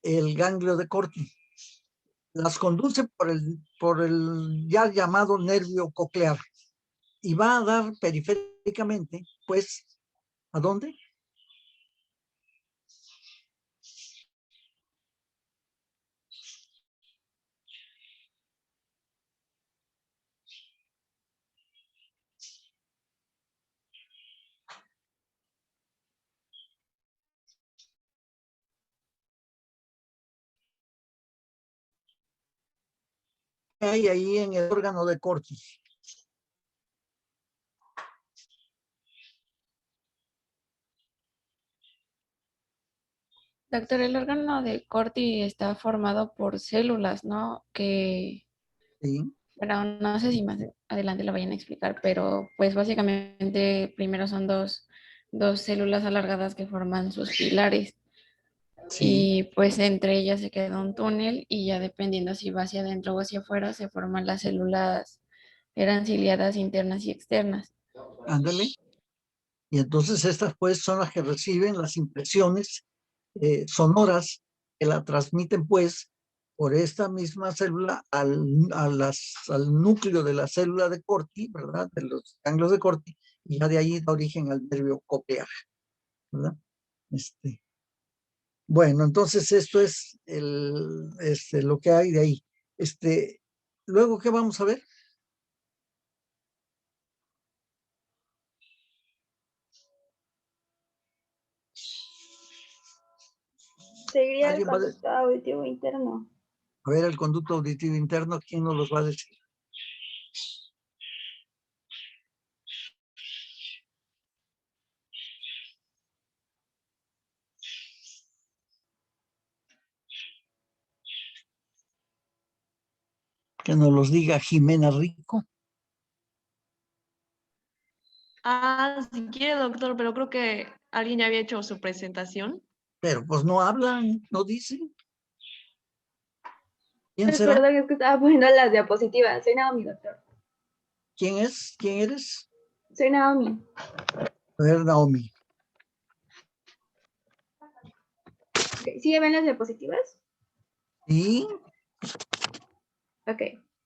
Speaker 3: el ganglio de Corti? Las conduce por el ya llamado nervio coclear y va a dar periféricamente, pues, ¿a dónde? Hay ahí en el órgano de Corti.
Speaker 6: Doctor, el órgano de Corti está formado por células, ¿no? Que,
Speaker 3: Sí,
Speaker 6: bueno, no sé si más adelante lo vayan a explicar, pero pues básicamente primero son dos células alargadas que forman sus pilares
Speaker 3: sí,
Speaker 6: y pues entre ellas se queda un túnel y ya dependiendo si va hacia adentro o hacia afuera se forman las células eran ciliadas internas y externas.
Speaker 3: ándale. Y entonces estas pues son las que reciben las impresiones sonoras que la transmiten pues por esta misma célula al núcleo de la célula de Corti, ¿verdad? De los ganglios de Corti, y ya de ahí da origen al nervio coclear, ¿verdad? Bueno, entonces esto es lo que hay de ahí. Luego, ¿qué vamos a ver?
Speaker 7: Seguiría el
Speaker 3: ¿Alguien va
Speaker 7: conducto auditivo interno.
Speaker 3: a ver el conducto auditivo interno? ¿Quién nos los va a decir? Que nos los diga Jimena Rico.
Speaker 8: Si quiere, doctor, pero creo que alguien ya había hecho su presentación.
Speaker 3: Pero pues no hablan, no dicen. ¿Quién será?
Speaker 7: Perdón, es que estaba poniendo las diapositivas. Soy Naomi, doctor.
Speaker 3: ¿Quién es? ¿Quién eres?
Speaker 7: Soy Naomi.
Speaker 3: A ver, Naomi.
Speaker 7: Okay. ¿Sí ven las diapositivas?
Speaker 3: ¿Y?
Speaker 7: Ok.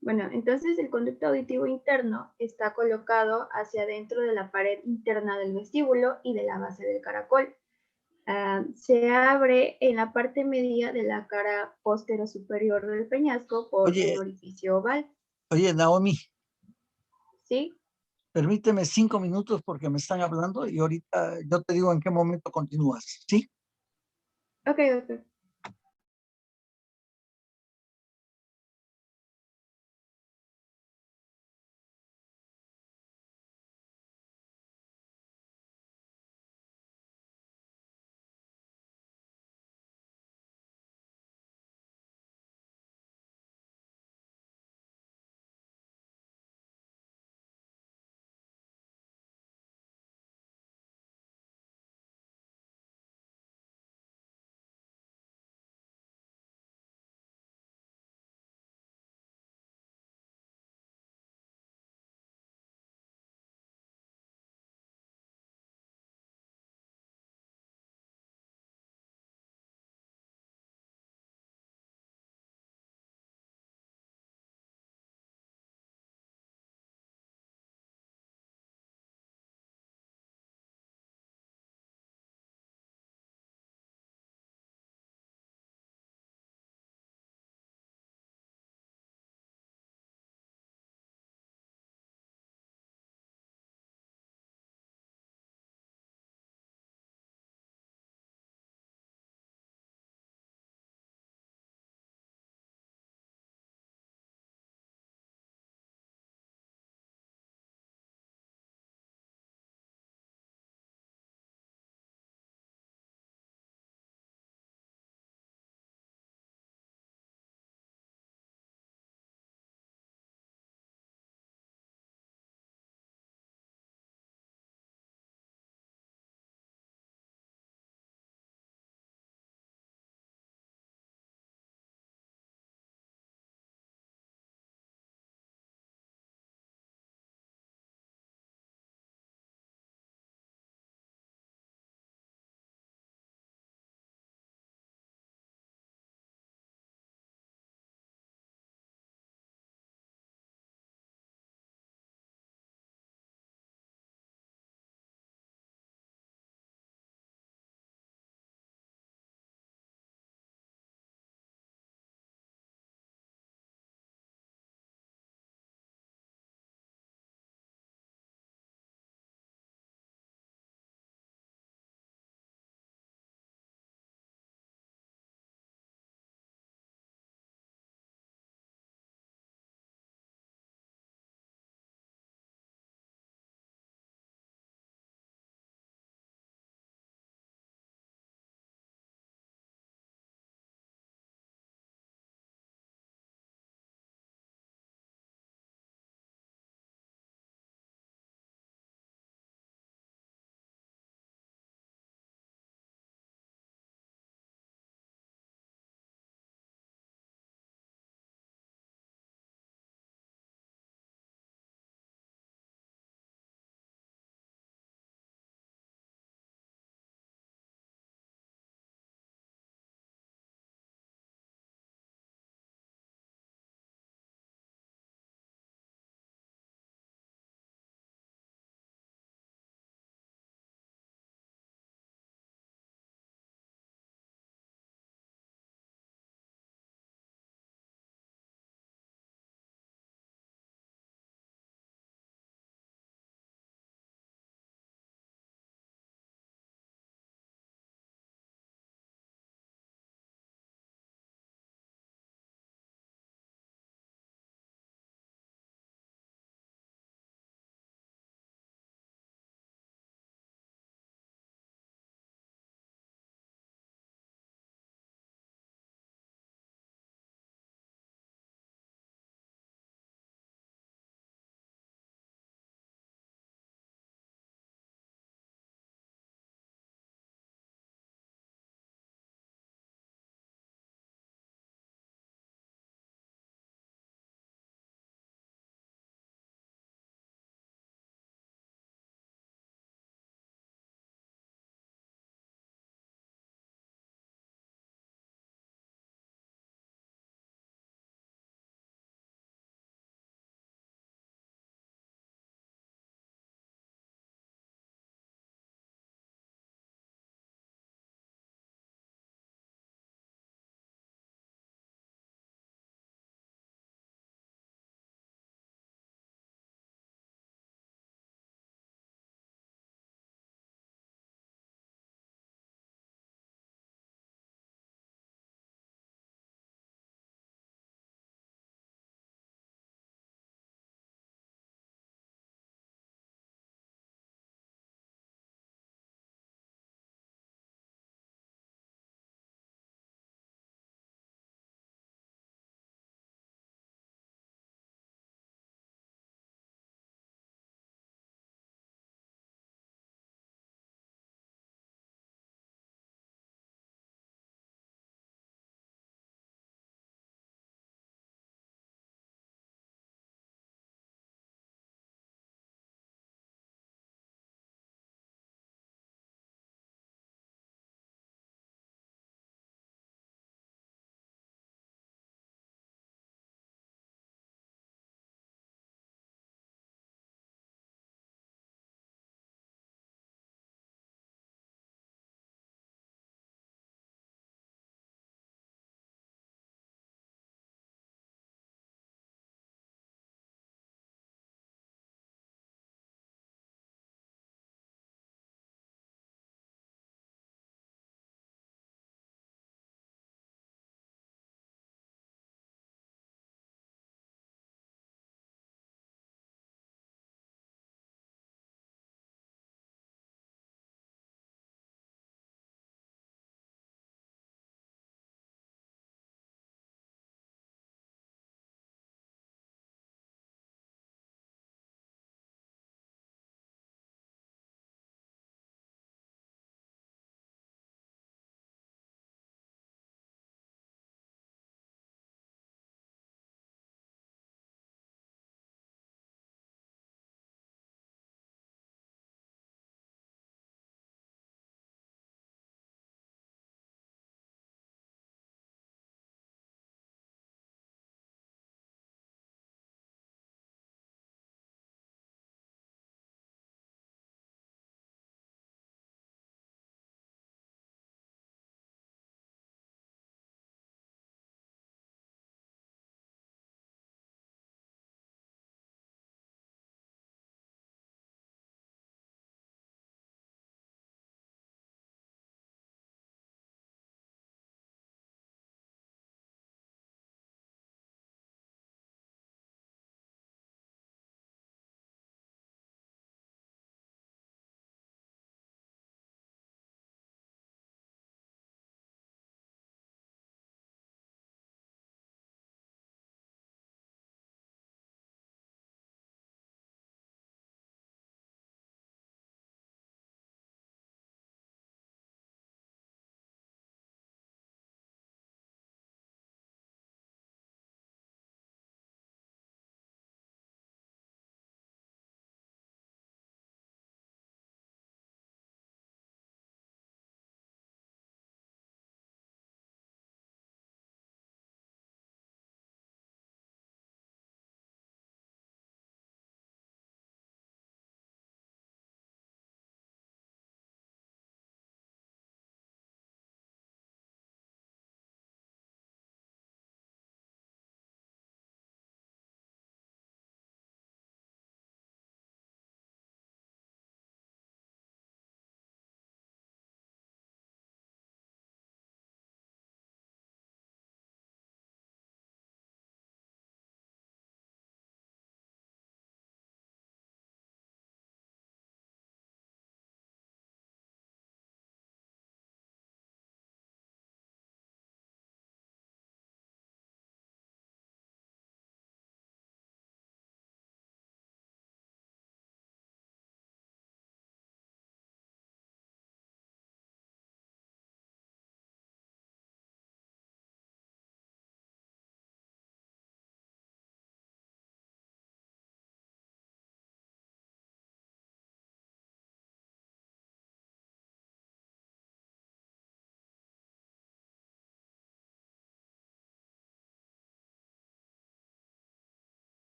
Speaker 7: Bueno, entonces el conducto auditivo interno está colocado hacia adentro de la pared interna del vestíbulo y de la base del caracol. Se abre en la parte media de la cara postero superior del peñasco por un
Speaker 3: Oye,
Speaker 7: orificio oval.
Speaker 3: Naomi,
Speaker 7: ¿Sí?
Speaker 3: permíteme 5 minutos porque me están hablando y ahorita yo te digo en qué momento continúas, ¿sí?
Speaker 7: Ok, doctor.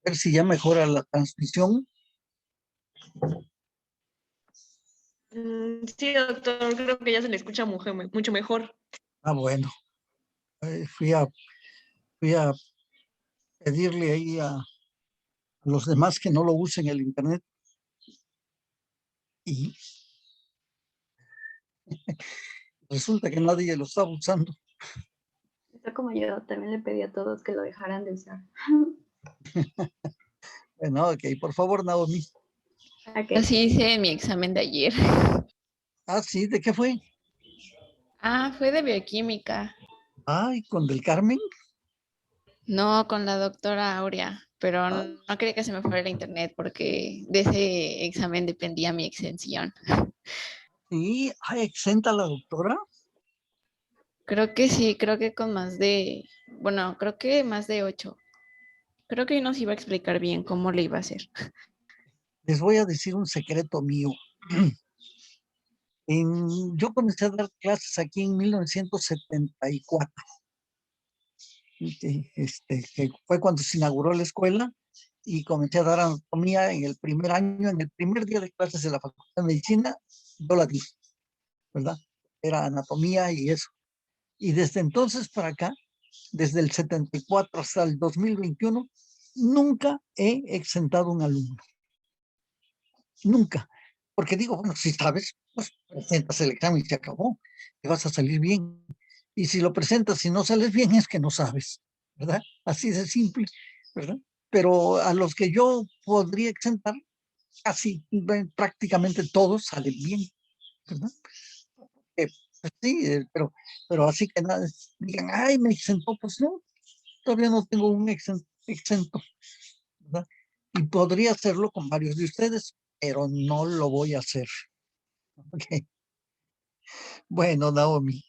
Speaker 3: ver si ya mejora la transmisión.
Speaker 8: Sí, doctor, creo que ya se le escucha mucho mejor.
Speaker 3: Ah, bueno. Fui a pedirle ahí a los demás que no lo usen el internet y resulta que nadie lo estaba usando.
Speaker 7: Está como yo, también le pedí a todos que lo dejaran de usar.
Speaker 3: Bueno, ok, por favor, Naomi.
Speaker 7: Ok.
Speaker 6: Así hice en mi examen de ayer.
Speaker 3: Ah, sí, ¿de qué fue?
Speaker 6: Ah, fue de bioquímica.
Speaker 3: Ay, con Del Carmen.
Speaker 6: No, con la doctora Aurea, pero
Speaker 3: Ah,
Speaker 6: no quería que se me fuera el internet porque de ese examen dependía mi exención.
Speaker 3: sí, ay, exenta la doctora.
Speaker 6: Creo que sí, creo que con más de, bueno, creo que más de 8. Creo que hoy nos iba a explicar bien cómo le iba a hacer.
Speaker 3: Les voy a decir un secreto mío. Yo comencé a dar clases aquí en 1974. Que fue cuando se inauguró la escuela y comencé a dar anatomía en el primer año, en el primer día de clases de la Facultad de Medicina, yo la di, ¿verdad? Era anatomía y eso. Y desde entonces para acá, desde el 74 hasta el 2021, nunca he exentado un alumno. Nunca. Porque digo, bueno, si sabes, pues presentas el examen y se acabó, te vas a salir bien. Y si lo presentas y no sales bien, es que no sabes, ¿verdad? Así de simple, ¿verdad? Pero a los que yo podría exentar, casi prácticamente todos salen bien, ¿verdad? Pues sí, pero así que nada, digan, ay, me exentó, pues no, todavía no tengo un exento, ¿verdad? Y podría hacerlo con varios de ustedes, pero no lo voy a hacer. Ok. Bueno, Naomi,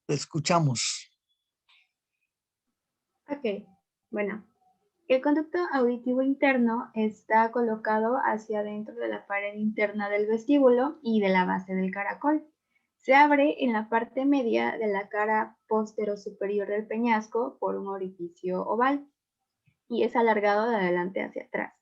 Speaker 3: te escuchamos.
Speaker 7: Ok, bueno. El conducto auditivo interno está colocado hacia adentro de la pared interna del vestíbulo y de la base del caracol. Se abre en la parte media de la cara posterior del peñasco por un orificio oval y es alargado de adelante hacia atrás.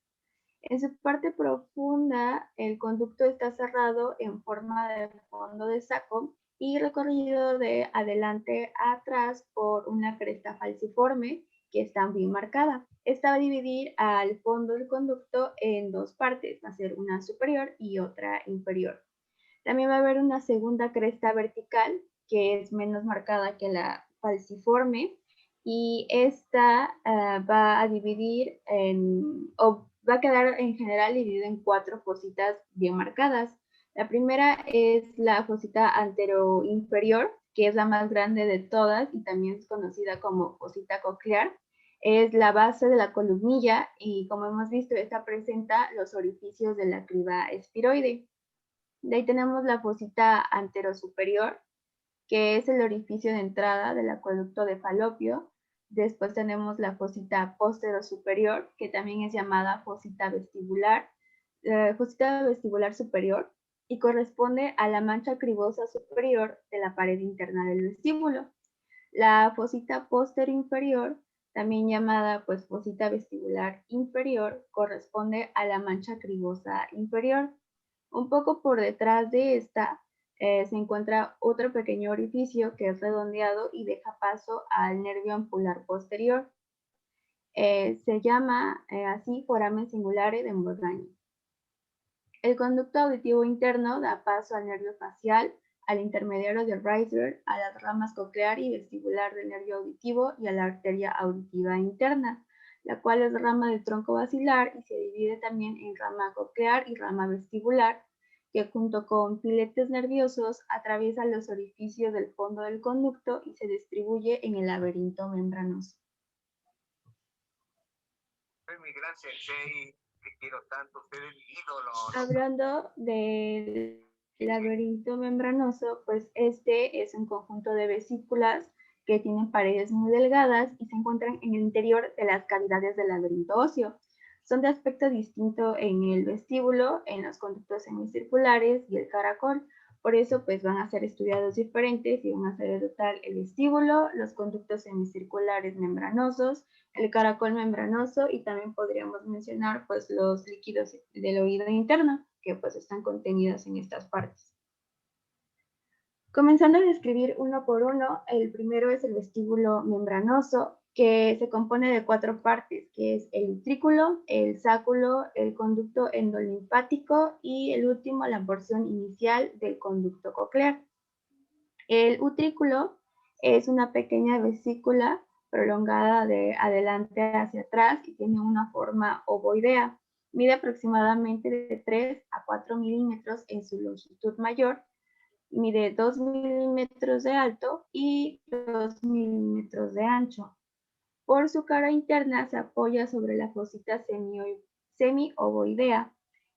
Speaker 7: En su parte profunda, el conducto está cerrado en forma de fondo de saco y recorrido de adelante a atrás por una cresta falciforme que está bien marcada. Esta va a dividir al fondo del conducto en dos partes, va a ser una superior y otra inferior. También va a haber una segunda cresta vertical que es menos marcada que la falciforme y esta va a dividir o va a quedar en general dividido en 4 fositas bien marcadas. La primera es la fosita anteroinferior, que es la más grande de todas y también es conocida como fosita coclear. Es la base de la columnilla y como hemos visto, esta presenta los orificios de la criba espiroide. De ahí tenemos la fosita anterosuperior, que es el orificio de entrada del acueducto de Falopio. Después tenemos la fosita posterosuperior, que también es llamada fosita vestibular superior, y corresponde a la mancha cribosa superior de la pared interna del vestíbulo. La fosita posterior-inferior, también llamada pues fosita vestibular inferior, corresponde a la mancha cribosa inferior. Un poco por detrás de esta se encuentra otro pequeño orificio que es redondeado y deja paso al nervio ampular posterior. Se llama así foramen singulare de Morgagni. El conducto auditivo interno da paso al nervio facial, al intermediario de Reisberg, a las ramas coclear y vestibular del nervio auditivo y a la arteria auditiva interna, la cual es rama del tronco basilar y se divide también en rama coclear y rama vestibular, que junto con filetes nerviosos atraviesa los orificios del fondo del conducto y se distribuye en el laberinto membranoso.
Speaker 9: Soy mi gran sensei, te quiero tanto, usted es mi ídolo.
Speaker 7: Hablando del laberinto membranoso, pues este es un conjunto de vesículas que tienen paredes muy delgadas y se encuentran en el interior de las cavidades del laberinto óseo. Son de aspecto distinto en el vestíbulo, en los conductos semicirculares y el caracol. Por eso, pues van a ser estudiados diferentes y van a ser el total el vestíbulo, los conductos semicirculares membranosos, el caracol membranoso y también podríamos mencionar pues los líquidos del oído interno que pues están contenidos en estas partes. Comenzando a describir uno por uno, el primero es el vestíbulo membranoso, que se compone de 4 partes, que es el utrículo, el sáculo, el conducto endolinfático y el último, la porción inicial del conducto coclear. El utrículo es una pequeña vesícula prolongada de adelante hacia atrás y tiene una forma ovoidea. Mide aproximadamente de 3 a 4 milímetros en su longitud mayor, mide 2 milímetros de alto y 2 milímetros de ancho. Por su cara interna se apoya sobre la fosita semi-ovoidea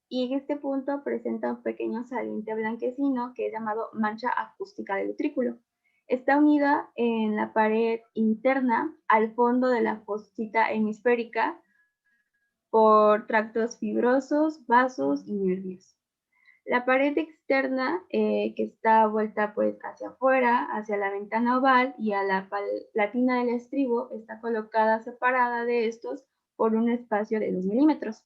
Speaker 7: y en este punto presenta un pequeño saliente blanquecino que es llamado mancha acústica del utrículo. Está unida en la pared interna al fondo de la fosita hemisférica por tractos fibrosos, vasos y nervios. La pared externa que está vuelta pues hacia afuera, hacia la ventana oval y a la platina del estribo, está colocada separada de estos por un espacio de 2 milímetros.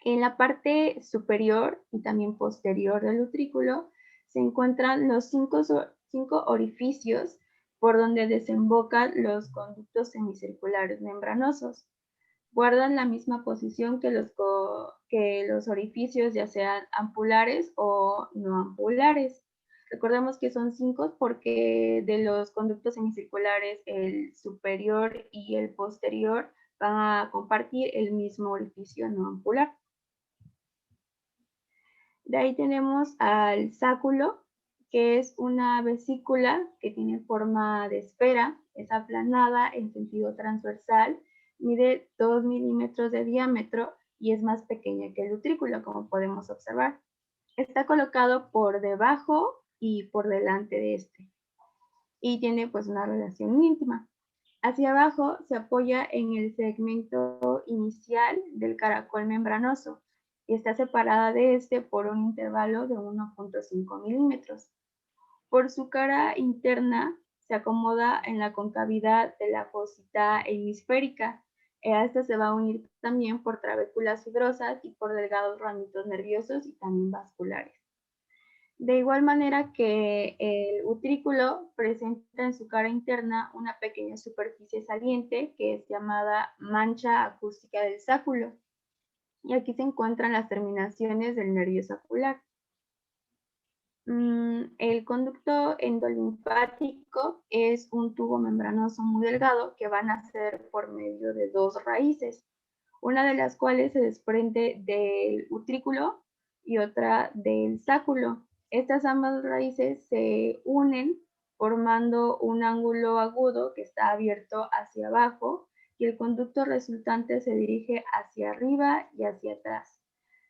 Speaker 7: En la parte superior y también posterior del utrículo se encuentran los 5 orificios por donde desembocan los conductos semicirculares membranosos. Guardan la misma posición que los orificios, ya sean ampulares o no ampulares. Recordemos que son 5 porque de los conductos semicirculares el superior y el posterior van a compartir el mismo orificio no ampular. De ahí tenemos al sáculo, que es una vesícula que tiene forma de esfera, es aplanada en sentido transversal, mide 2 milímetros de diámetro y es más pequeña que el utrículo, como podemos observar. Está colocado por debajo y por delante de este y tiene pues una relación íntima. Hacia abajo se apoya en el segmento inicial del caracol membranoso y está separada de este por un intervalo de 1.5 milímetros. Por su cara interna se acomoda en la concavidad de la fosita hemisférica. A esta se va a unir también por trabéculas fibrosas y por delgados ramitos nerviosos y también vasculares. De igual manera que el utrículo presenta en su cara interna una pequeña superficie saliente que es llamada mancha acústica del sáculo. Y aquí se encuentran las terminaciones del nervio sacular. El conducto endolinfático es un tubo membranoso muy delgado que va a nacer por medio de 2 raíces, una de las cuales se desprende del utrículo y otra del sáculo. Estas ambas raíces se unen formando un ángulo agudo que está abierto hacia abajo y el conducto resultante se dirige hacia arriba y hacia atrás.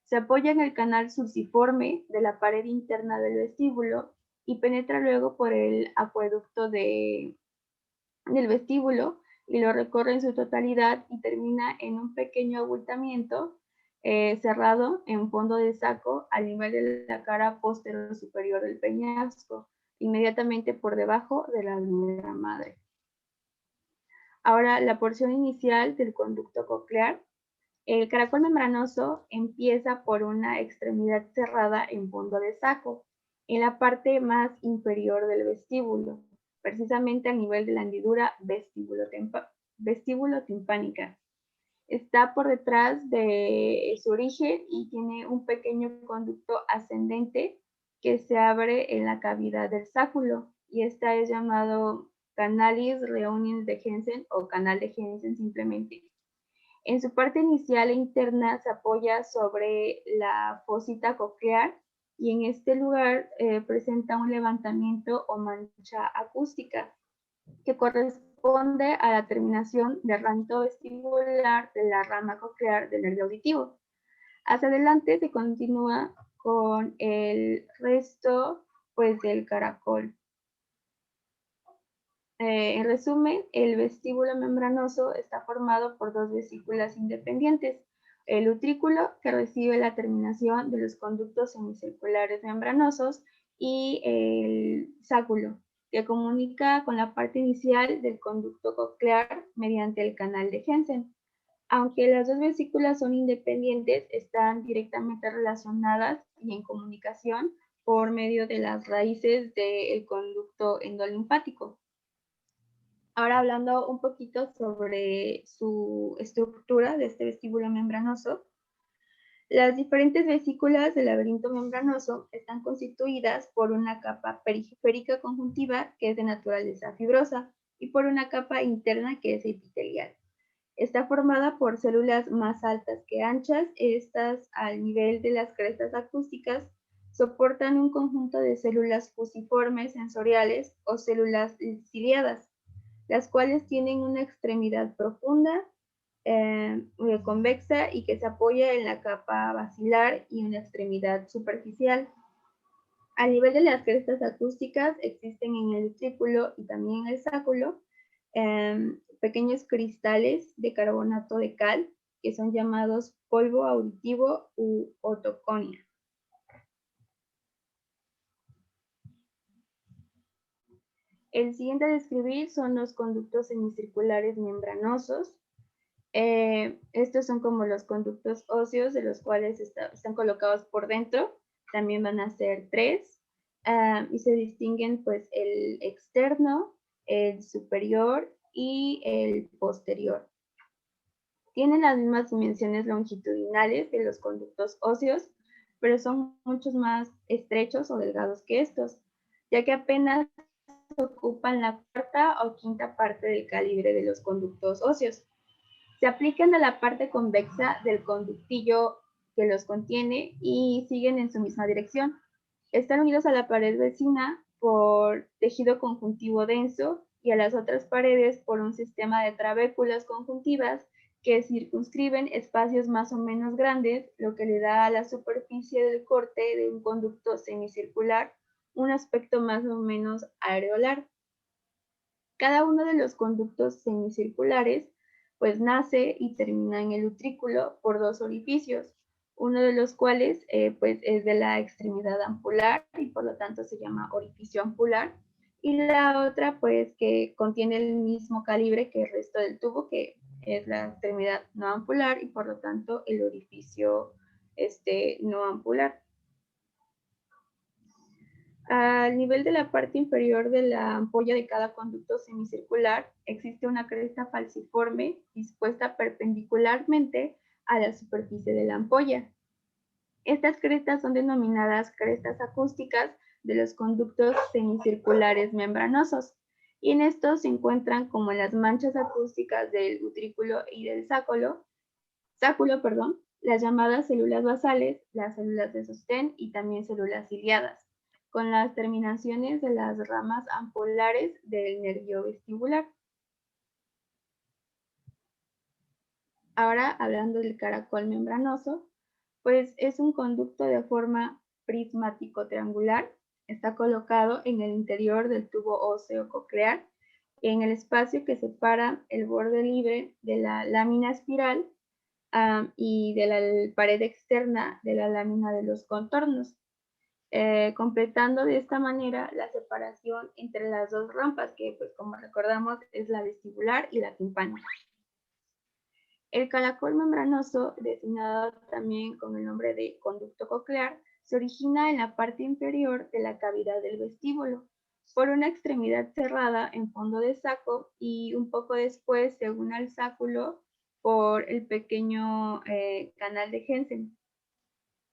Speaker 7: Se apoya en el canal sulciforme de la pared interna del vestíbulo y penetra luego por el acueducto del vestíbulo y lo recorre en su totalidad y termina en un pequeño abultamiento cerrado en fondo de saco al nivel de la cara posterior superior del peñasco, inmediatamente por debajo de la almohadilla madre. Ahora, la porción inicial del conducto coclear. El caracol membranoso empieza por una extremidad cerrada en fondo de saco, en la parte más inferior del vestíbulo, precisamente al nivel de la hendidura vestíbulo timpánica. Está por detrás de su origen y tiene un pequeño conducto ascendente que se abre en la cavidad del sáculo, y esta es llamado canalis reuniens de Jensen o canal de Jensen simplemente. En su parte inicial e interna se apoya sobre la fosita coclear y en este lugar presenta un levantamiento o mancha acústica que corresponde a la terminación del ramito vestibular de la rama coclear del nervio auditivo. Hacia adelante se continúa con el resto pues, del caracol. En resumen, el vestíbulo membranoso está formado por 2 vesículas independientes. El utrículo, que recibe la terminación de los conductos semicirculares membranosos, y el sáculo, que comunica con la parte inicial del conducto coclear mediante el canal de Hensen. Aunque las dos vesículas son independientes, están directamente relacionadas y en comunicación por medio de las raíces del conducto endolinfático. Ahora hablando un poquito sobre su estructura de este vestíbulo membranoso, las diferentes vesículas del laberinto membranoso están constituidas por una capa periférica conjuntiva que es de naturaleza fibrosa y por una capa interna que es epitelial. Está formada por células más altas que anchas. Estas, al nivel de las crestas acústicas, soportan un conjunto de células fusiformes sensoriales o células ciliadas, las cuales tienen una extremidad profunda, convexa y que se apoya en la capa basilar y una extremidad superficial. A nivel de las crestas acústicas existen en el utrículo y también en el sáculo pequeños cristales de carbonato de cal que son llamados polvo auditivo u otoconia. El siguiente a describir son los conductos semicirculares membranosos. Estos son como los conductos óseos de los cuales están colocados por dentro. También van a ser 3 y se distinguen pues el externo, el superior y el posterior. Tienen las mismas dimensiones longitudinales de los conductos óseos, pero son mucho más estrechos o delgados que estos, ya que apenas ocupan la cuarta o quinta parte del calibre de los conductos óseos. Se aplican a la parte convexa del conductillo que los contiene y siguen en su misma dirección. Están unidos a la pared vecina por tejido conjuntivo denso y a las otras paredes por un sistema de trabéculas conjuntivas que circunscriben espacios más o menos grandes, lo que le da a la superficie del corte de un conducto semicircular un aspecto más o menos areolar. Cada uno de los conductos semicirculares pues nace y termina en el utrículo por 2 orificios, uno de los cuales pues es de la extremidad ampular y por lo tanto se llama orificio ampular, y la otra pues que contiene el mismo calibre que el resto del tubo, que es la extremidad no ampular y por lo tanto el orificio no ampular. Al nivel de la parte inferior de la ampolla de cada conducto semicircular existe una cresta falciforme dispuesta perpendicularmente a la superficie de la ampolla. Estas crestas son denominadas crestas acústicas de los conductos semicirculares membranosos, y en estos se encuentran como las manchas acústicas del utrículo y del sáculo, las llamadas células basales, las células de sostén y también células ciliadas, con las terminaciones de las ramas ampulares del nervio vestibular. Ahora, hablando del caracol membranoso, pues es un conducto de forma prismático-triangular. Está colocado en el interior del tubo óseo coclear, en el espacio que separa el borde libre de la lámina espiral y de la pared externa de la lámina de los contornos. Completando de esta manera la separación entre las dos rampas, que pues como recordamos es la vestibular y la timpánica. El caracol membranoso, designado también con el nombre de conducto coclear, se origina en la parte inferior de la cavidad del vestíbulo, por una extremidad cerrada en fondo de saco y un poco después se une al sáculo por el pequeño canal de Hensen.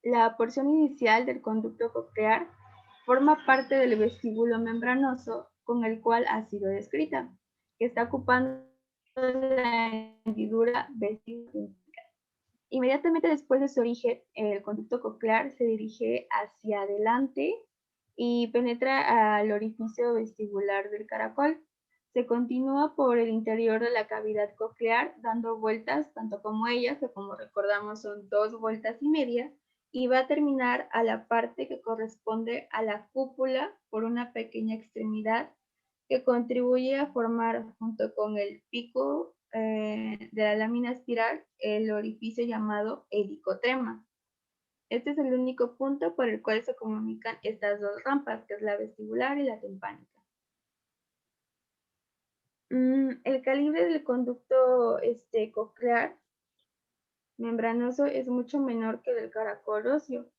Speaker 7: La porción inicial del conducto coclear forma parte del vestíbulo membranoso con el cual ha sido descrita, que está ocupando la hendidura vestibular. Inmediatamente después de su origen, el conducto coclear se dirige hacia adelante y penetra al orificio vestibular del caracol. Se continúa por el interior de la cavidad coclear dando vueltas, tanto como ella, que como recordamos son 2 vueltas y media, y va a terminar a la parte que corresponde a la cúpula por una pequeña extremidad que contribuye a formar junto con el pico de la lámina espiral el orificio llamado helicotrema. Este es el único punto por el cual se comunican estas dos rampas, que es la vestibular y la timpánica. El calibre del conducto coclear membranoso es mucho menor que el del caracol óseo,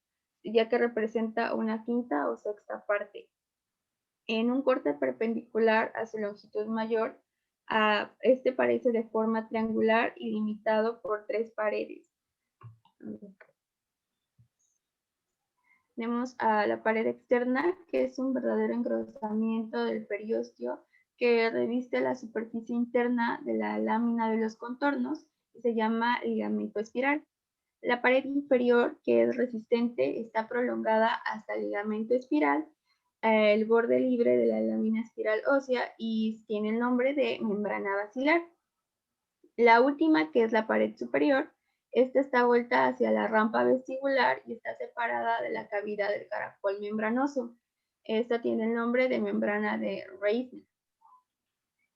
Speaker 7: ya que representa una quinta o sexta parte. En un corte perpendicular a su longitud mayor, este parece de forma triangular y limitado por 3 paredes. Tenemos a la pared externa, que es un verdadero engrosamiento del periósteo que reviste la superficie interna de la lámina de los contornos y se llama ligamento espiral. La pared inferior, que es resistente, está prolongada hasta el ligamento espiral, el borde libre de la lámina espiral ósea, y tiene el nombre de membrana basilar. La última, que es la pared superior, esta está vuelta hacia la rampa vestibular y está separada de la cavidad del caracol membranoso. Esta tiene el nombre de membrana de Reisner.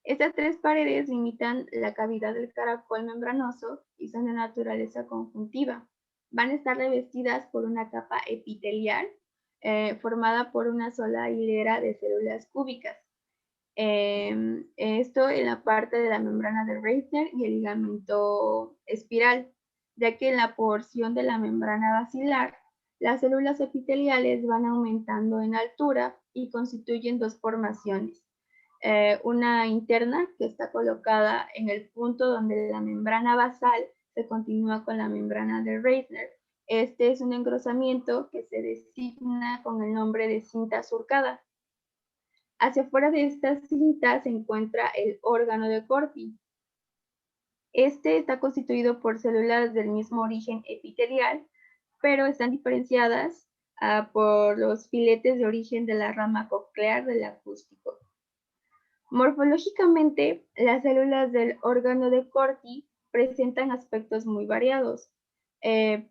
Speaker 7: Estas 3 paredes limitan la cavidad del caracol membranoso y son de naturaleza conjuntiva. Van a estar revestidas por una capa epitelial formada por una sola hilera de células cúbicas. Esto en la parte de la membrana de Reisner y el ligamento espiral, ya que en la porción de la membrana basilar, las células epiteliales van aumentando en altura y constituyen 2 formaciones. Una interna, que está colocada en el punto donde la membrana basal se continúa con la membrana de Reisner. Este es un engrosamiento que se designa con el nombre de cinta surcada. Hacia afuera de esta cinta se encuentra el órgano de Corti. Este está constituido por células del mismo origen epitelial, pero están diferenciadas por los filetes de origen de la rama coclear del acústico. Morfológicamente, las células del órgano de Corti presentan aspectos muy variados.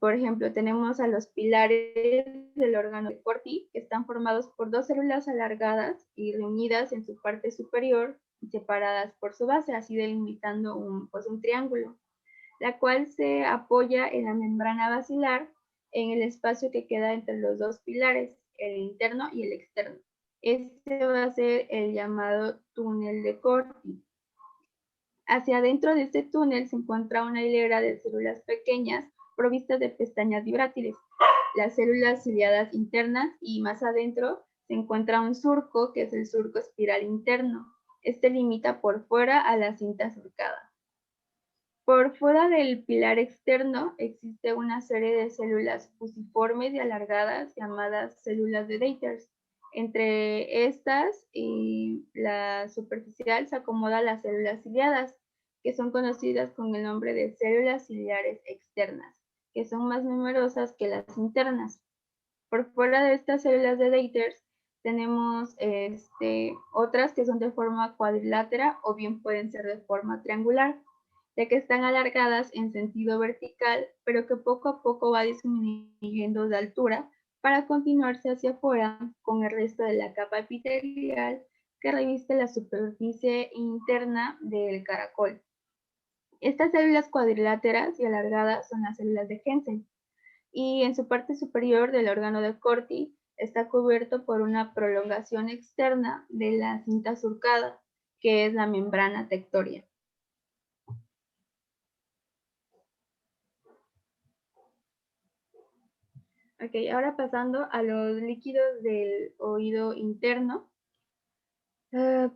Speaker 7: Por ejemplo, tenemos a los pilares del órgano de Corti, que están formados por 2 células alargadas y reunidas en su parte superior y separadas por su base, así delimitando un triángulo, la cual se apoya en la membrana basilar en el espacio que queda entre los 2 pilares, el interno y el externo. Este va a ser el llamado túnel de Corti. Hacia adentro de este túnel se encuentra una hilera de células pequeñas provistas de pestañas vibrátiles, las células ciliadas internas, y más adentro se encuentra un surco, que es el surco espiral interno. Este limita por fuera a la cinta surcada. Por fuera del pilar externo existe una serie de células fusiformes y alargadas llamadas células de Deiters. Entre estas y la superficial se acomodan las células ciliadas, que son conocidas con el nombre de células ciliares externas, que son más numerosas que las internas. Por fuera de estas células de Deiters tenemos otras que son de forma cuadrilátera o bien pueden ser de forma triangular, ya que están alargadas en sentido vertical, pero que poco a poco va disminuyendo de altura para continuarse hacia afuera con el resto de la capa epitelial que reviste la superficie interna del caracol. Estas células cuadriláteras y alargadas son las células de Hensen, y en su parte superior del órgano de Corti está cubierto por una prolongación externa de la cinta surcada, que es la membrana tectoria. Ok, ahora pasando a los líquidos del oído interno.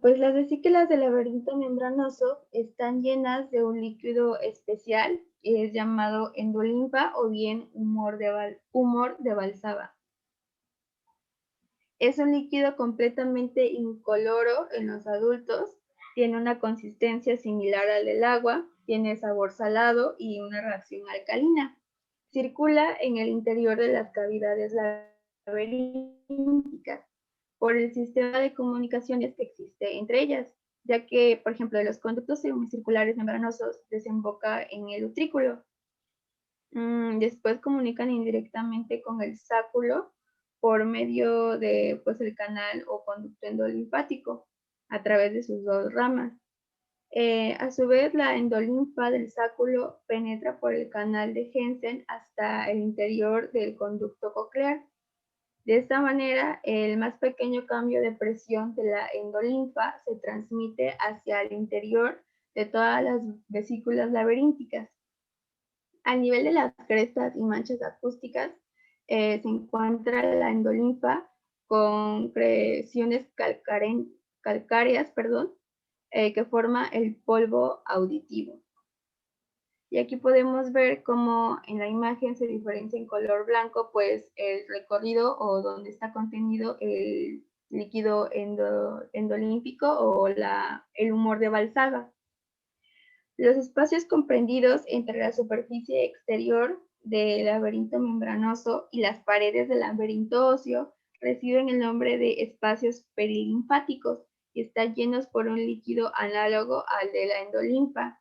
Speaker 7: Pues las vesículas del laberinto membranoso están llenas de un líquido especial, que es llamado endolimfa o bien humor de Valsalva. Es un líquido completamente incoloro en los adultos, tiene una consistencia similar al del agua, tiene sabor salado y una reacción alcalina. Circula en el interior de las cavidades laberínticas por el sistema de comunicaciones que existe entre ellas, ya que, por ejemplo, de los conductos semicirculares membranosos desemboca en el utrículo. Después comunican indirectamente con el sáculo por medio de el canal o conducto endolinfático a través de sus 2 ramas. A su vez, la endolinfa del sáculo penetra por el canal de Hensen hasta el interior del conducto coclear. De esta manera, el más pequeño cambio de presión de la endolinfa se transmite hacia el interior de todas las vesículas laberínticas. A nivel de las crestas y manchas acústicas, se encuentra la endolinfa con creaciones calcáreas, que forma el polvo auditivo. Y aquí podemos ver cómo en la imagen se diferencia en color blanco, pues el recorrido o donde está contenido el líquido endolímpico o el humor de Valsalva. Los espacios comprendidos entre la superficie exterior del laberinto membranoso y las paredes del laberinto óseo reciben el nombre de espacios perilinfáticos y están llenos por un líquido análogo al de la endolinfa,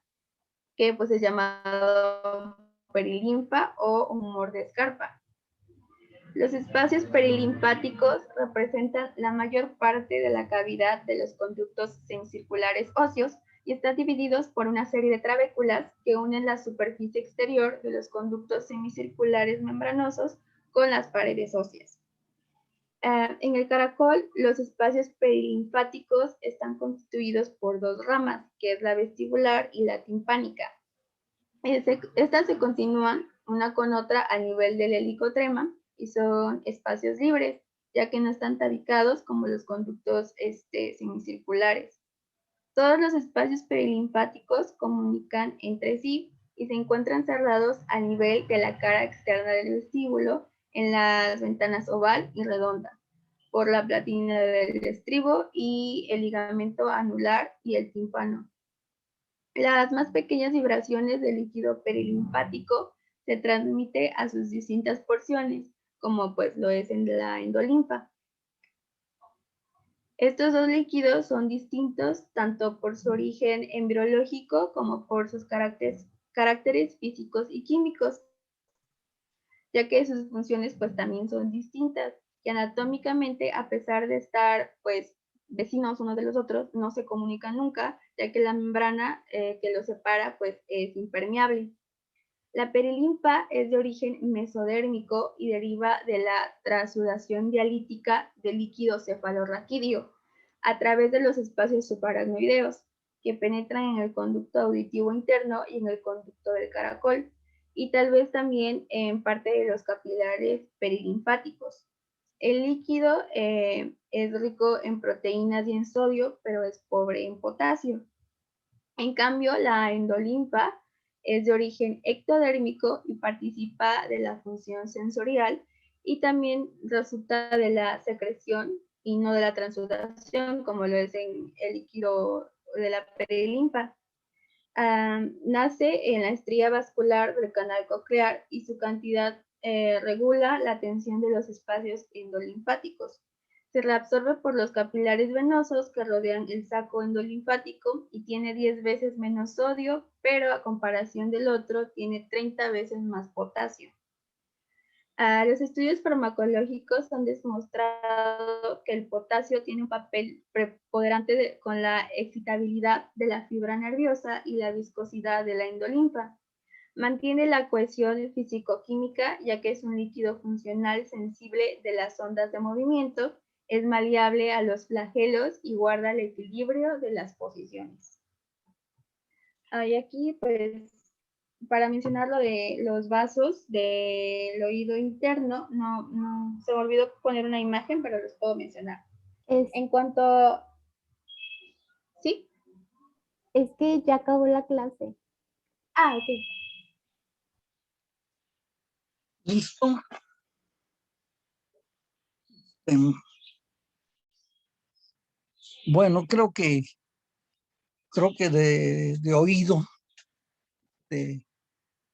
Speaker 7: que pues es llamado perilinfa o humor de escarpa. Los espacios perilinfáticos representan la mayor parte de la cavidad de los conductos semicirculares óseos y están divididos por una serie de trabéculas que unen la superficie exterior de los conductos semicirculares membranosos con las paredes óseas. En el caracol, los espacios perilinfáticos están constituidos por dos ramas, que es la vestibular y la timpánica. Estas se continúan una con otra a nivel del helicotrema y son espacios libres, ya que no están tabicados como los conductos semicirculares. Todos los espacios perilinfáticos comunican entre sí y se encuentran cerrados a nivel de la cara externa del vestíbulo en las ventanas oval y redonda, por la platina del estribo y el ligamento anular y el tímpano. Las más pequeñas vibraciones del líquido perilinfático se transmite a sus distintas porciones, como pues lo es en la endolinfa. Estos dos líquidos son distintos tanto por su origen embriológico como por sus caracteres físicos y químicos, ya que sus funciones pues también son distintas y anatómicamente, a pesar de estar pues vecinos unos de los otros, no se comunican nunca, ya que la membrana que los separa pues es impermeable. La perilinfa es de origen mesodérmico y deriva de la transudación dialítica del líquido cefalorraquídeo a través de los espacios subaracnoideos que penetran en el conducto auditivo interno y en el conducto del caracol, y tal vez también en parte de los capilares perilinfáticos. El líquido es rico en proteínas y en sodio, pero es pobre en potasio. En cambio, la endolinfa es de origen ectodérmico y participa de la función sensorial y también resulta de la secreción y no de la transudación, como lo es en el líquido de la perilinfa. Nace en la estría vascular del canal coclear y su cantidad regula la tensión de los espacios endolinfáticos. Se reabsorbe por los capilares venosos que rodean el saco endolinfático y tiene 10 veces menos sodio, pero a comparación del otro tiene 30 veces más potasio. Los estudios farmacológicos han demostrado que el potasio tiene un papel preponderante con la excitabilidad de la fibra nerviosa y la viscosidad de la endolinfa. Mantiene la cohesión físico-química, ya que es un líquido funcional sensible de las ondas de movimiento, es maleable a los flagelos y guarda el equilibrio de las posiciones. Y aquí, pues, para mencionar lo de los vasos del oído interno, no se me olvidó poner una imagen, pero los puedo mencionar. En cuanto... ¿Sí?
Speaker 2: Es que ya acabó la clase.
Speaker 7: Ok.
Speaker 3: ¿Listo? Bueno, creo que de oído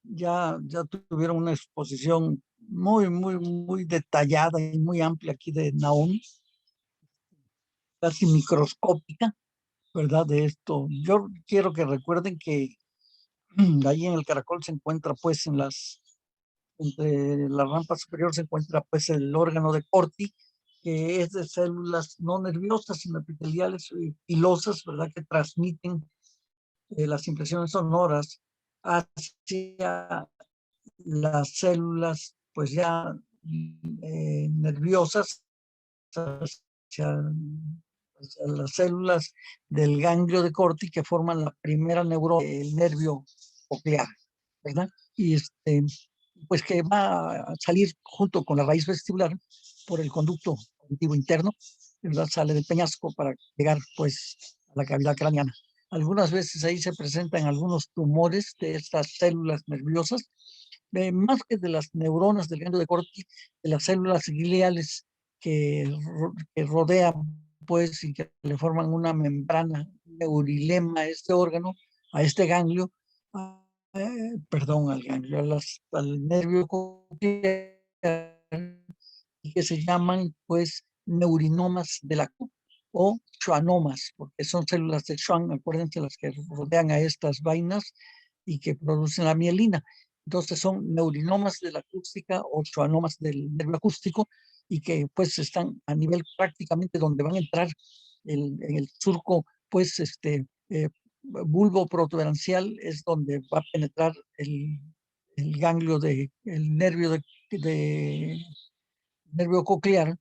Speaker 3: ya tuvieron una exposición muy detallada y muy amplia aquí de Naomi, casi microscópica, ¿verdad? De esto. Yo quiero que recuerden que ahí en el caracol se encuentra pues entre la rampa superior se encuentra pues el órgano de Corti, que es de células no nerviosas, sino epiteliales y pilosas, ¿verdad? Que transmiten las impresiones sonoras hacia las células, pues ya nerviosas, hacia, hacia las células del ganglio de Corti que forman la primera neurona, el nervio coclear, ¿verdad? Y pues que va a salir junto con la raíz vestibular por el conducto auditivo interno, ¿verdad? Sale del peñasco para llegar pues a la cavidad craneana. Algunas veces ahí se presentan algunos tumores de estas células nerviosas, más que de las neuronas del ganglio de Corti, de las células gliales que rodean pues y que le forman una membrana, un neurilema a este órgano, a este ganglio, perdón, al ganglio, al nervio coclear, y que se llaman pues neurinomas de la Q o schwannomas, porque son células de Schwann, acuérdense, las que rodean a estas vainas y que producen la mielina. Entonces son neurinomas de la acústica o schwannomas del nervio acústico y que pues están a nivel prácticamente donde van a entrar en el surco pues bulbo protuberancial, es donde va a penetrar el ganglio el nervio coclear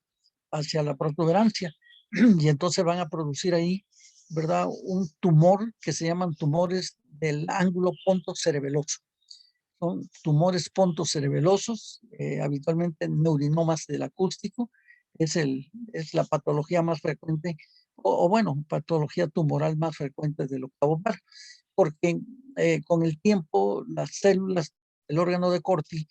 Speaker 3: hacia la protuberancia y entonces van a producir ahí, ¿verdad? Un tumor que se llaman tumores del ángulo pontocerebeloso. Son tumores pontocerebelosos, habitualmente neurinomas del acústico, es la patología más frecuente, o bueno, patología tumoral más frecuente del octavo par, porque con el tiempo las células del órgano de Corti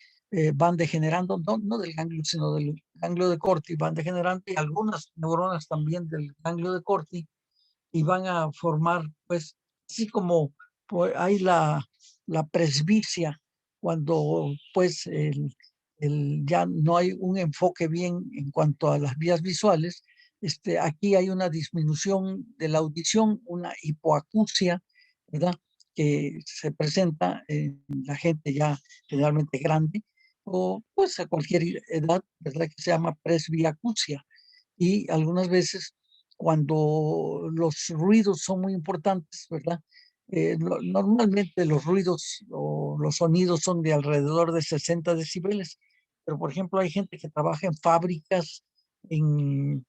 Speaker 3: van degenerando, no del ganglio, sino del ganglio de Corti, van degenerando y algunas neuronas también del ganglio de Corti y van a formar, pues, así como pues, hay la presbicia, cuando pues ya no hay un enfoque bien en cuanto a las vías visuales, aquí hay una disminución de la audición, una hipoacusia, ¿verdad? Que se presenta en la gente ya generalmente grande o pues a cualquier edad, ¿verdad? Que se llama presbiacusia. Y algunas veces cuando los ruidos son muy importantes, ¿verdad? Normalmente los ruidos o los sonidos son de alrededor de 60 decibeles, pero por ejemplo hay gente que trabaja en fábricas, en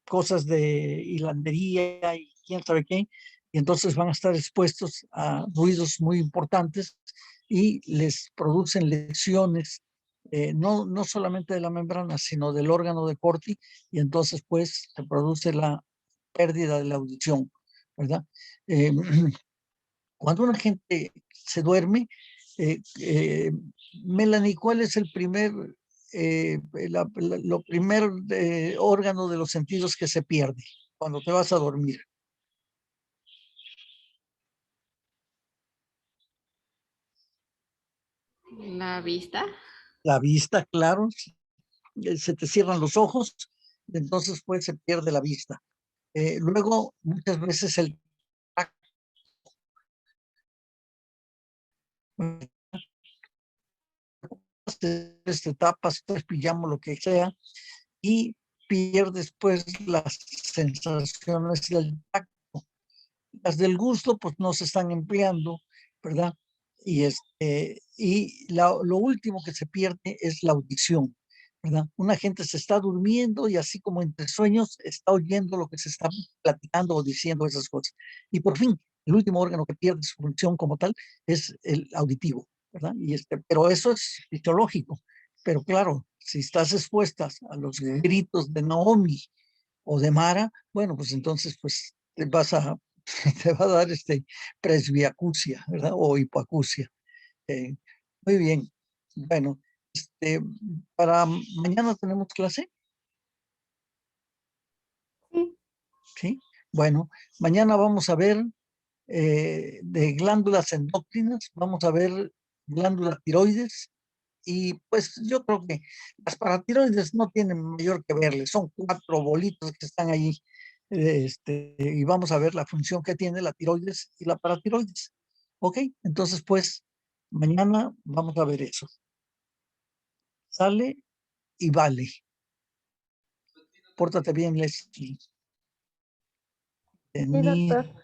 Speaker 3: cosas de hilandería y quién sabe qué, y entonces van a estar expuestos a ruidos muy importantes y les producen lesiones no solamente de la membrana, sino del órgano de Corti, y entonces pues se produce la pérdida de la audición, ¿verdad? Eh, cuando una gente se duerme, eh, Melanie, ¿cuál es lo primer órgano de los sentidos que se pierde cuando te vas a dormir?
Speaker 6: La vista.
Speaker 3: La vista, claro, se te cierran los ojos, entonces pues se pierde la vista. Luego, muchas veces el tapas, pillamos lo que sea y pierdes pues las sensaciones del tacto. Las del gusto pues no se están empleando, ¿verdad? Y lo último que se pierde es la audición, ¿verdad? Una gente se está durmiendo y así como entre sueños está oyendo lo que se está platicando o diciendo esas cosas. Y por fin, el último órgano que pierde su función como tal es el auditivo, ¿verdad? Pero eso es fisiológico. Pero claro, si estás expuestas a los gritos de Naomi o de Mara, bueno, pues entonces pues te va a dar presbiacusia, ¿verdad? O hipoacusia. Eh, muy bien. Bueno, para mañana tenemos clase,
Speaker 2: Sí,
Speaker 3: ¿sí? Bueno, mañana vamos a ver de glándulas endócrinas, vamos a ver glándula tiroides y pues yo creo que las paratiroides no tienen mayor que verle, son 4 bolitos que están ahí y vamos a ver la función que tiene la tiroides y la paratiroides. Ok, entonces pues mañana vamos a ver eso. Sale y vale. Pórtate bien, Leslie.
Speaker 2: sí, doctor.